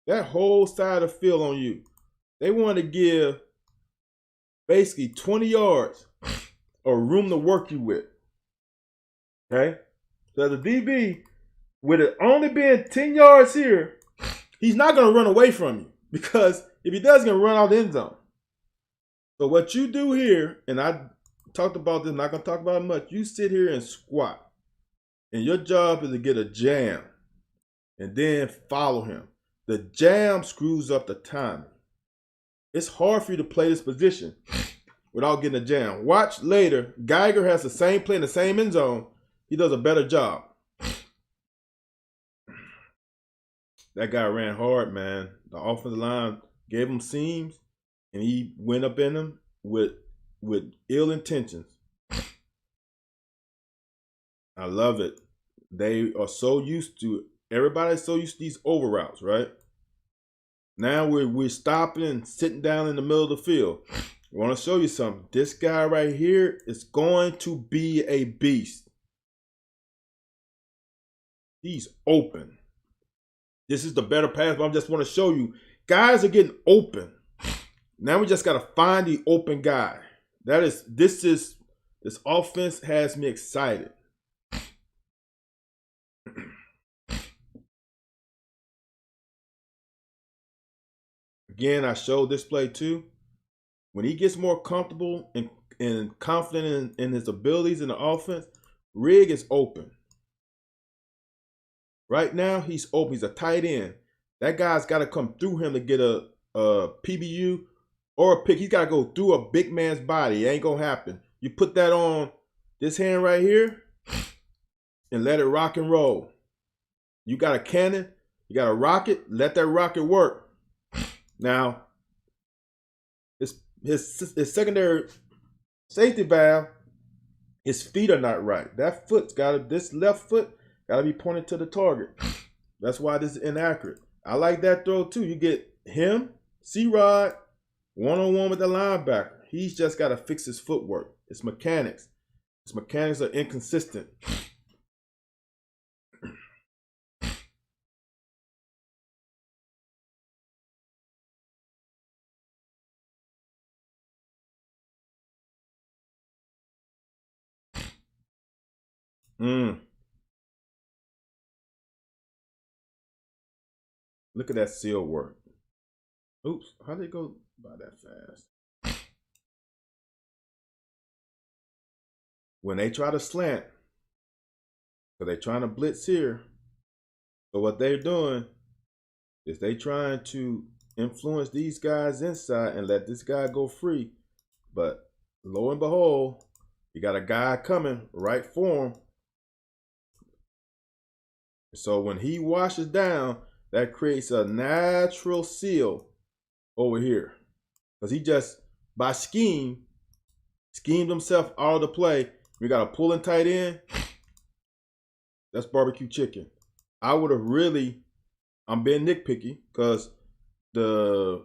That whole side of the field on you. They wanted to give basically 20 yards or room to work you with. Okay? So the DB, with it only being 10 yards here, he's not going to run away from you, because if he does, he's going to run out the end zone. So what you do here, and I talked about this, I'm not going to talk about it much, you sit here and squat. And your job is to get a jam and then follow him. The jam screws up the timing. It's hard for you to play this position without getting a jam. Watch later, Geiger has the same play in the same end zone. He does a better job. That guy ran hard, man. The offensive line gave him seams, and he went up in them with ill intentions. I love it. They are so used to, everybody's so used to these over routes, right? Now we're stopping and sitting down in the middle of the field. I want to show you something. This guy right here is going to be a beast. He's open. This is the better pass, but I just want to show you. Guys are getting open. Now we just got to find the open guy. This offense has me excited. Again, I showed this play too. When he gets more comfortable and confident in his abilities in the offense, Rig is open. Right now, he's open. He's a tight end. That guy's got to come through him to get a PBU or a pick. He's got to go through a big man's body. It ain't going to happen. You put that on this hand right here and let it rock and roll. You got a cannon. You got a rocket. Let that rocket work. Now, his secondary safety valve, his feet are not right. This left foot got to be pointed to the target. That's why this is inaccurate. I like that throw too. You get him, C-Rod, one-on-one with the linebacker. He's just got to fix his footwork. It's mechanics. His mechanics are inconsistent. Look at that seal work. Oops, how did it go by that fast? When they try to slant, so they're trying to blitz here. So what they're doing is they trying to influence these guys inside and let this guy go free. But lo and behold, you got a guy coming right for him. So when he washes down, that creates a natural seal over here. Because he just, by schemed himself out of the play. We got a pulling tight end. That's barbecue chicken. I would have really, I'm being nitpicky, because the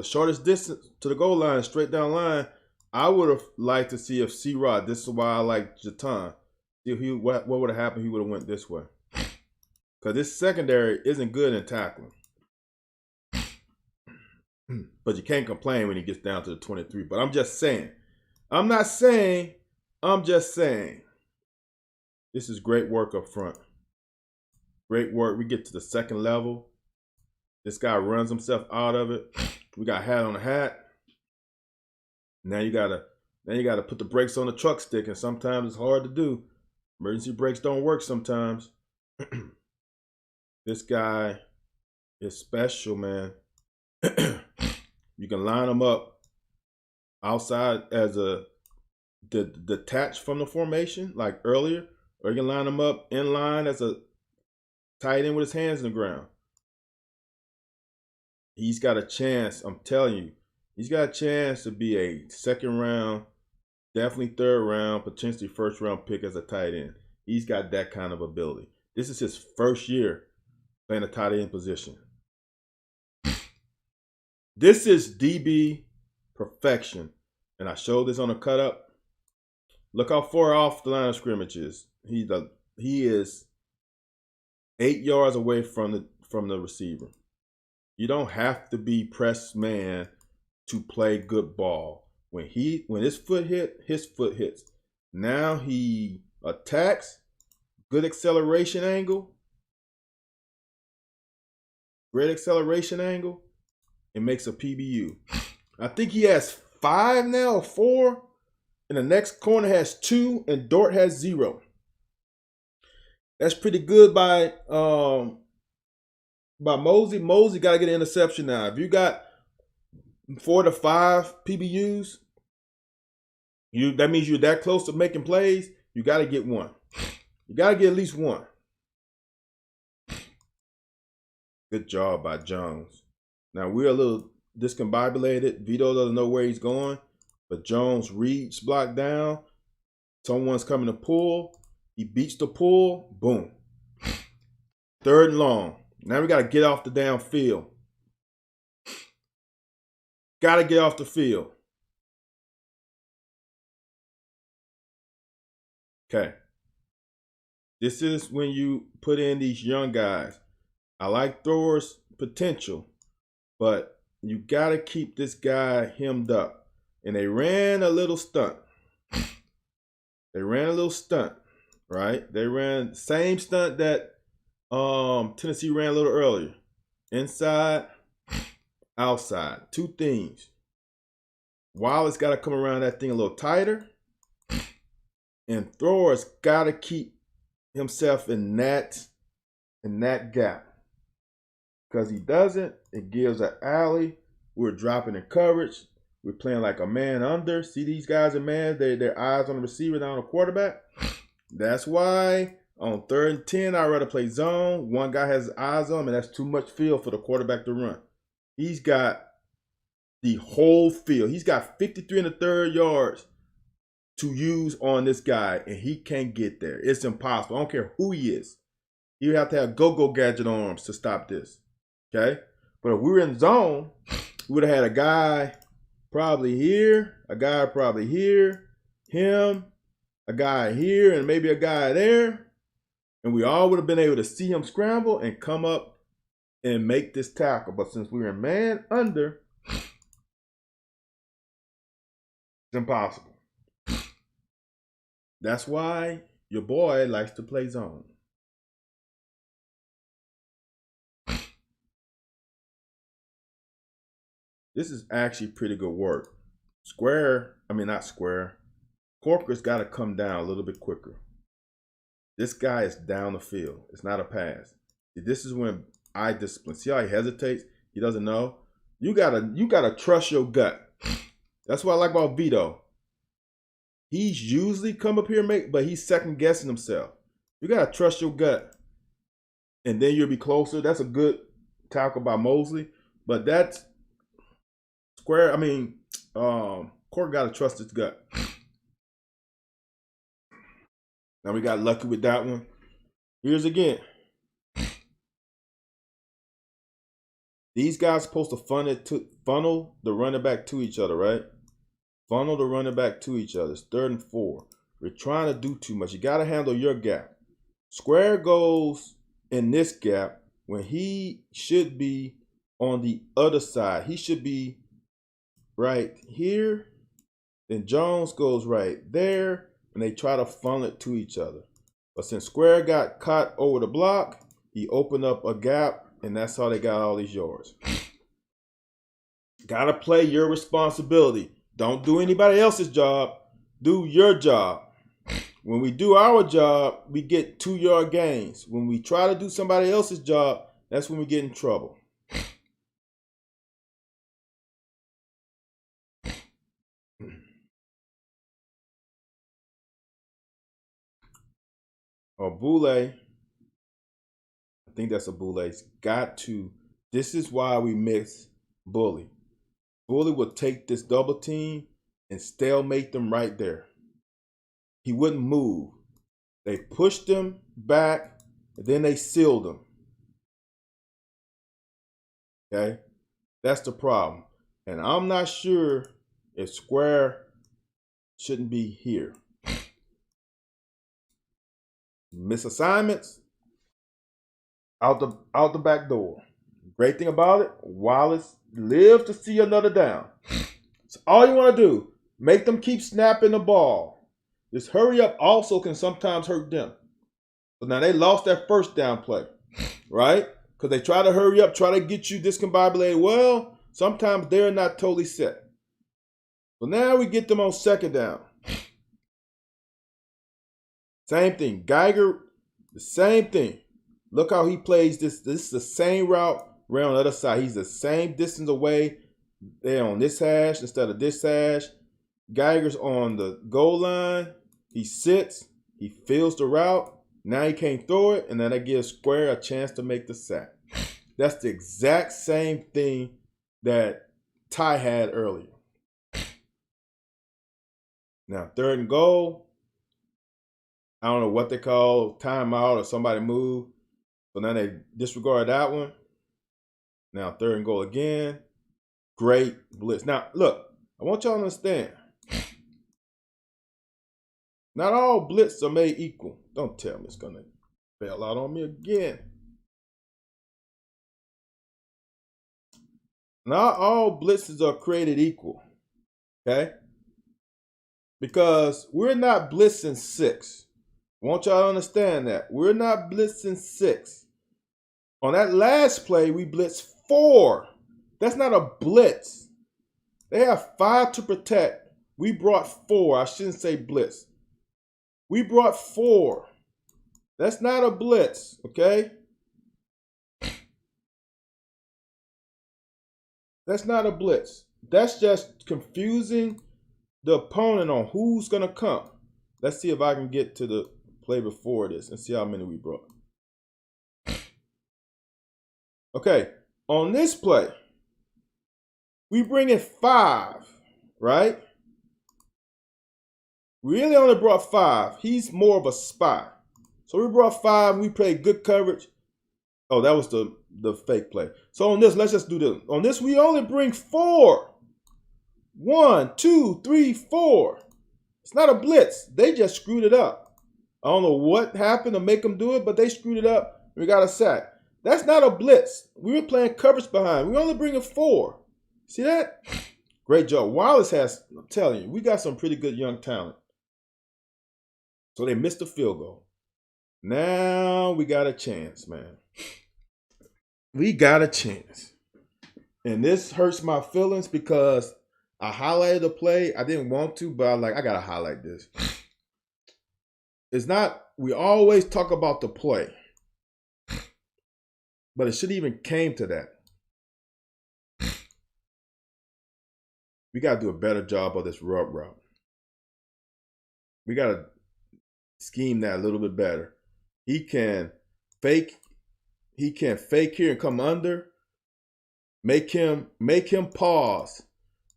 shortest distance to the goal line, straight down line, I would have liked to see if C-Rod, this is why I like Jatan, if what would have happened, he would have went this way. Because this secondary isn't good in tackling. But you can't complain when he gets down to the 23. But I'm just saying. I'm not saying. I'm just saying. This is great work up front. Great work. We get to the second level. This guy runs himself out of it. We got hat on the hat. Now you gotta put the brakes on the truck stick, and sometimes it's hard to do. Emergency brakes don't work sometimes. This guy is special, man. You can line him up outside as a detached from the formation, like earlier, or you can line him up in line as a tight end with his hands in the ground. He's got a chance, I'm telling you. He's got a chance to be a second round, definitely third round, potentially first round pick as a tight end. He's got that kind of ability. This is his first year playing a tight end position. This is DB perfection. And I showed this on a cut up. Look how far off the line of scrimmage is. He is 8 yards away from the receiver. You don't have to be press man to play good ball. When his foot hits. Now he attacks. Good acceleration angle. Great acceleration angle. It makes a PBU. I think he has 5 now or 4. And the next corner has 2, and Dort has 0. That's pretty good by Mosley. Mosley got to get an interception now. If you got 4 to 5 PBUs, that means you're that close to making plays. You got to get 1. You got to get at least 1. Good job by Jones. Now we're a little discombobulated. Vito doesn't know where he's going, but Jones reads block down. Someone's coming to pull. He beats the pull. Boom. 3rd and long. Now we got to get off the downfield. Got to get off the field. Okay. This is when you put in these young guys. I like throwers' potential, but you got to keep this guy hemmed up. And they ran a little stunt. Right? They ran the same stunt that Tennessee ran a little earlier. Inside, outside. 2 things. Wallace got to come around that thing a little tighter. And throwers got to keep himself in that gap. Because he doesn't, it gives an alley. We're dropping in coverage. We're playing like a man under. See these guys are man. Their eyes on the receiver, not on the quarterback. That's why on 3rd and 10, I'd rather play zone. One guy has eyes on him, and that's too much field for the quarterback to run. He's got the whole field. He's got 53 1/3 yards to use on this guy, and he can't get there. It's impossible. I don't care who he is. You have to have go-go gadget arms to stop this. Okay? But if we were in zone, we would have had a guy probably here, a guy probably here, him, a guy here, and maybe a guy there. And we all would have been able to see him scramble and come up and make this tackle. But since we were in man under, it's impossible. That's why your boy likes to play zone. This is actually pretty good work. Corker's got to come down a little bit quicker. This guy is down the field. It's not a pass. This is when eye discipline. See how he hesitates? He doesn't know. You gotta trust your gut. That's what I like about Vito. He's usually come up here but he's second guessing himself. You gotta trust your gut, and then you'll be closer. That's a good tackle by Mosley, but that's Square. Corker gotta trust his gut. Now we got lucky with that one. Here's again. These guys are supposed to funnel the running back to each other, right? Funnel the running back to each other. It's 3rd and 4. We're trying to do too much. You got to handle your gap. Square goes in this gap when he should be on the other side. He should be right here. Then Jones goes right there, and they try to funnel it to each other. But since Square got caught over the block, he opened up a gap, and that's how they got all these yards. Got to play your responsibility. Don't do anybody else's job. Do your job. When we do our job, we get 2-yard gains. When we try to do somebody else's job, that's when we get in trouble. Boule, I think that's a Boule's got to. This is why we miss Bully. Bully would take this double team and stalemate them right there. He wouldn't move. They pushed him back, and then they sealed him. Okay? That's the problem. And I'm not sure if Square shouldn't be here. Misassignments out the back door. Great thing about it, Wallace lived to see another down. So all you want to do, Make them keep snapping the ball. This hurry up also can sometimes hurt them. So now they lost that first down play, right? Because they try to hurry up, try to get you discombobulated. Well, sometimes they're not totally set. So now we get them on second down. Same thing. Geiger, the same thing. Look how he plays this. This is the same route around the other side. He's the same distance away. They're on this hash instead of this hash. Geiger's on the goal line. He sits. He fills the route. Now he can't throw it, and then that gives Square a chance to make the sack. That's the exact same thing that Ty had earlier. Now, third and goal. I don't know what they call timeout or somebody move. So now they disregard that one. Now, third and goal again. Great blitz. Now, look, I want y'all to understand. Not all blitzes are made equal. Don't tell me it's going to bail out on me again. Not all blitzes are created equal. Okay? Because we're not blitzing 6. I want y'all to understand that. We're not blitzing 6. On that last play, we blitzed 4. That's not a blitz. They have 5 to protect. We brought 4. I shouldn't say blitz. We brought 4. That's not a blitz, okay? That's not a blitz. That's just confusing the opponent on who's going to come. Let's see if I can get to the play before this and see how many we brought. Okay, on this play, we bring in 5, right? We really only brought 5. He's more of a spy. So we brought 5. We played good coverage. Oh, that was the fake play. So on this, let's just do this. On this, we only bring 4. 1, 2, 3, 4. It's not a blitz. They just screwed it up. I don't know what happened to make them do it, but they screwed it up. We got a sack. That's not a blitz. We were playing coverage behind. We only bringing 4. See that? Great job. Wallace has, I'm telling you, we got some pretty good young talent. So they missed the field goal. Now we got a chance, man. We got a chance. And this hurts my feelings because I highlighted the play. I didn't want to, but I got to highlight this. It's not, we always talk about the play. But it shouldn't even came to that. We got to do a better job of this rub route. We got to scheme that a little bit better. He can fake here and come under. Make him pause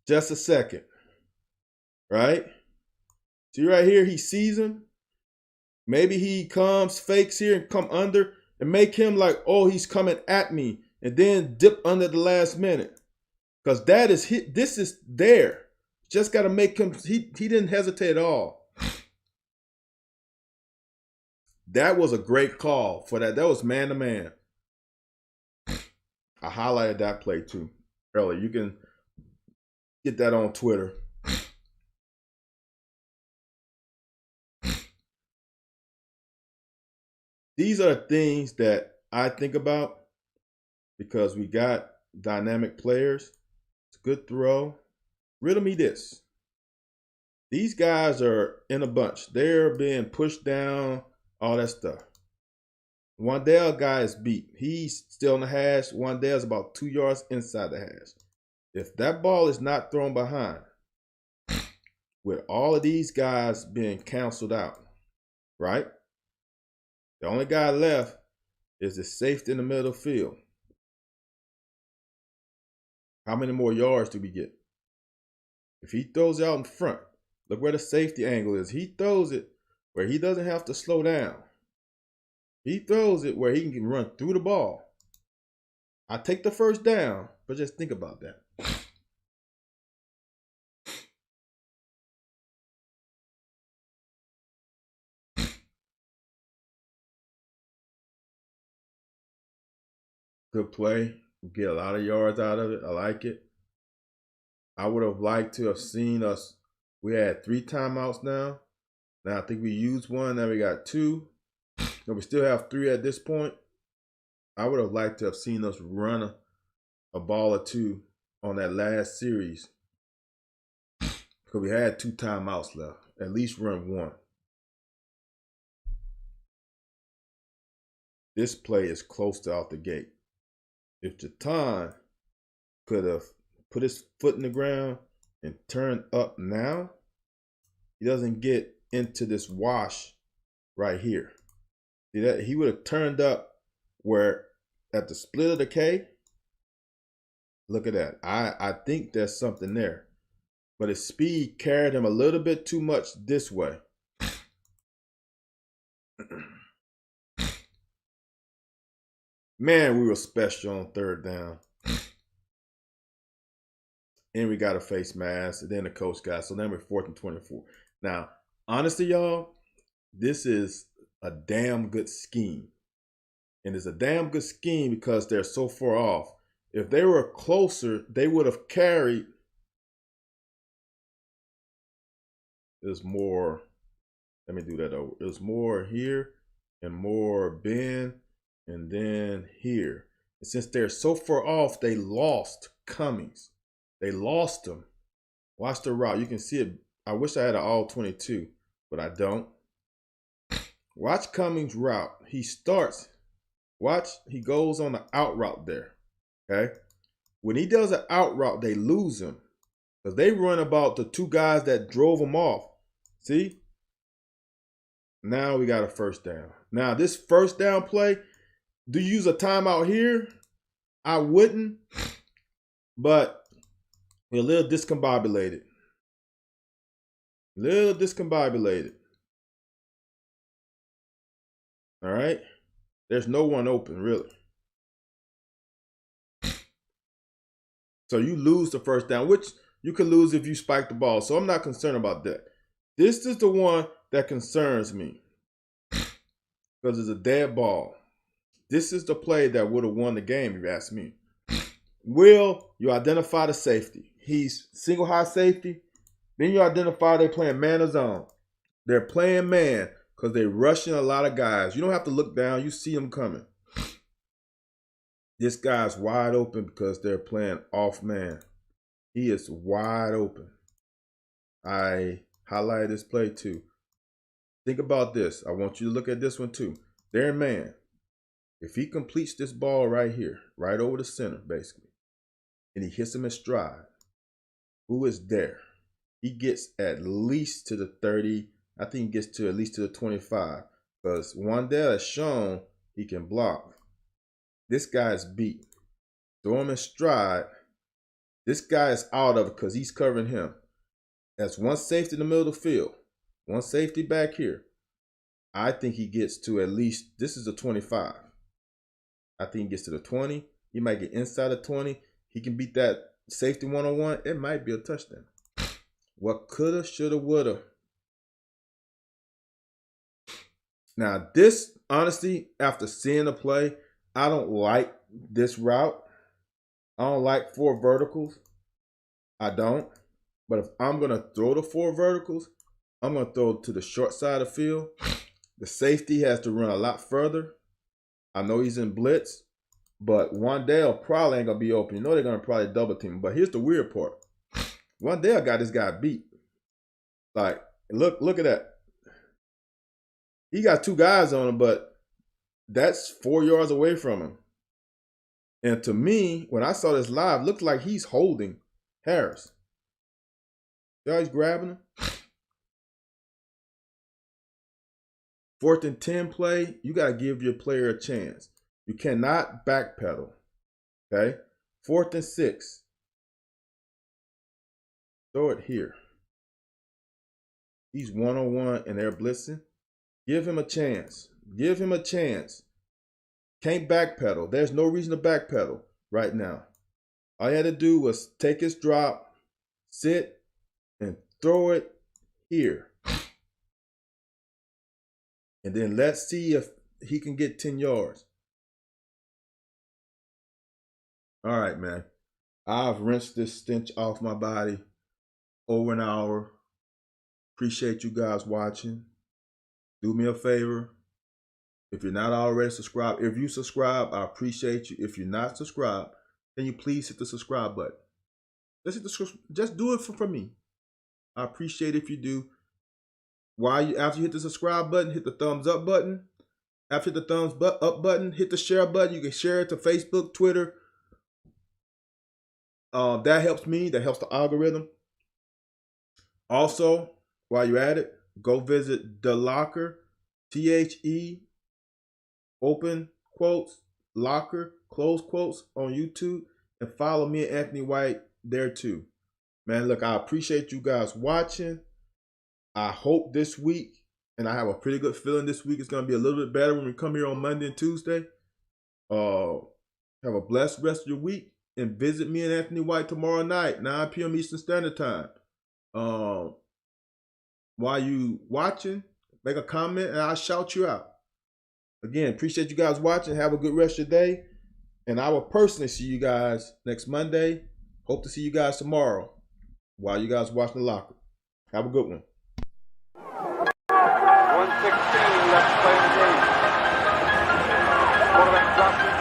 just a second. Right? See right here, he sees him. Maybe he comes, fakes here and come under and make him like, oh, he's coming at me, and then dip under the last minute. Because this is there. Just got to make him, he didn't hesitate at all. That was a great call for that. That was man to man. I highlighted that play too earlier. You can get that on Twitter. These are things that I think about because we got dynamic players. It's a good throw. Riddle me this. These guys are in a bunch. They're being pushed down, all that stuff. Wandale guy is beat. He's still on the hash. Wandale's about 2 yards inside the hash. If that ball is not thrown behind, with all of these guys being canceled out, right? The only guy left is the safety in the middle of the field. How many more yards do we get? If he throws it out in front, look where the safety angle is. He throws it where he doesn't have to slow down. He throws it where he can run through the ball. I take the first down, but just think about that. Good play. Get a lot of yards out of it. I like it. I would have liked to have seen us We had 3 timeouts now. Now I think we used one. Now we got 2. But we still have 3 at this point. I would have liked to have seen us run a ball or 2 on that last series. Because we had 2 timeouts left. At least run 1. This play is close to out the gate. If Jatan could have put his foot in the ground and turned up now, he doesn't get into this wash right here. See that? He would have turned up where at the split of the K. Look at that. I think there's something there. But his speed carried him a little bit too much this way. Man, we were special on 3rd down. And we got a face mask. And then the coach got. So then we're 4th and 24. Now, honestly, y'all, this is a damn good scheme. And it's a damn good scheme because they're so far off. If they were closer, they would have carried. There's more. Let me do that over. There's more here and more bend and then here. And since they're so far off, they lost Cummings. They lost him. Watch the route. You can see it. I wish I had an all 22, but I don't. Watch Cummings' route. He starts. Watch. He goes on the out route there. Okay. When he does an out route, they lose him. Because they run about the 2 guys that drove him off. See? Now we got a 1st down. Now this 1st down play, do you use a timeout here? I wouldn't. But we're a little discombobulated. All right? There's no one open, really. So you lose the 1st down, which you could lose if you spike the ball. So I'm not concerned about that. This is the one that concerns me because it's a dead ball. This is the play that would have won the game, if you ask me. Will you identify the safety? He's single high safety. Then you identify they're playing man or zone. They're playing man because they're rushing a lot of guys. You don't have to look down. You see them coming. This guy's wide open because they're playing off man. He is wide open. I highlighted this play too. Think about this. I want you to look at this one too. They're man. If he completes this ball right here, right over the center, basically, and he hits him in stride, who is there? He gets at least to the 30. I think he gets to at least to the 25. Because Wan'Dale has shown he can block. This guy's beat. Throw him in stride. This guy is out of it because he's covering him. That's one safety in the middle of the field. One safety back here. I think he gets to at least, this is a 25. I think he gets to the 20. He might get inside the 20. He can beat that safety one-on-one. It might be a touchdown. What coulda, shoulda, woulda. Now this, honestly, after seeing the play, I don't like this route. I don't like 4 verticals. I don't. But if I'm going to throw the 4 verticals, I'm going to throw it to the short side of the field. The safety has to run a lot further. I know he's in blitz, but Wan'Dale probably ain't going to be open. You know they're going to probably double team him. But here's the weird part. Wan'Dale got this guy beat. Like, look at that. He got 2 guys on him, but that's 4 yards away from him. And to me, when I saw this live, it looked like he's holding Harris. See how he's grabbing him? 4th and 10 play, you got to give your player a chance. You cannot backpedal. Okay? 4th and 6. Throw it here. He's one-on-one and they're blitzing. Give him a chance. Give him a chance. Can't backpedal. There's no reason to backpedal right now. All he had to do was take his drop, sit, and throw it here. And then let's see if he can get 10 yards. All right, man. I've rinsed this stench off my body over an hour. Appreciate you guys watching. Do me a favor. If you're not already subscribed, if you subscribe, I appreciate you. If you're not subscribed, can you please hit the subscribe button? Just do it for me. I appreciate it if you do. After you hit the subscribe button, hit the thumbs up button. After the thumbs up button, hit the share button. You can share it to Facebook, Twitter. That helps me. That helps the algorithm. Also, while you're at it, go visit The Locker, THE, open quotes, Locker, close quotes on YouTube, and follow me and Anthony White there too. Man, look, I appreciate you guys watching. I hope this week, and I have a pretty good feeling this week is going to be a little bit better when we come here on Monday and Tuesday. Have a blessed rest of your week, and visit me and Anthony White tomorrow night, 9 p.m. Eastern Standard Time. While you watching, make a comment and I'll shout you out. Again, appreciate you guys watching. Have a good rest of your day. And I will personally see you guys next Monday. Hope to see you guys tomorrow while you guys watching The Locker. Have a good one. 1:16 left to play in the game. Quarterback drops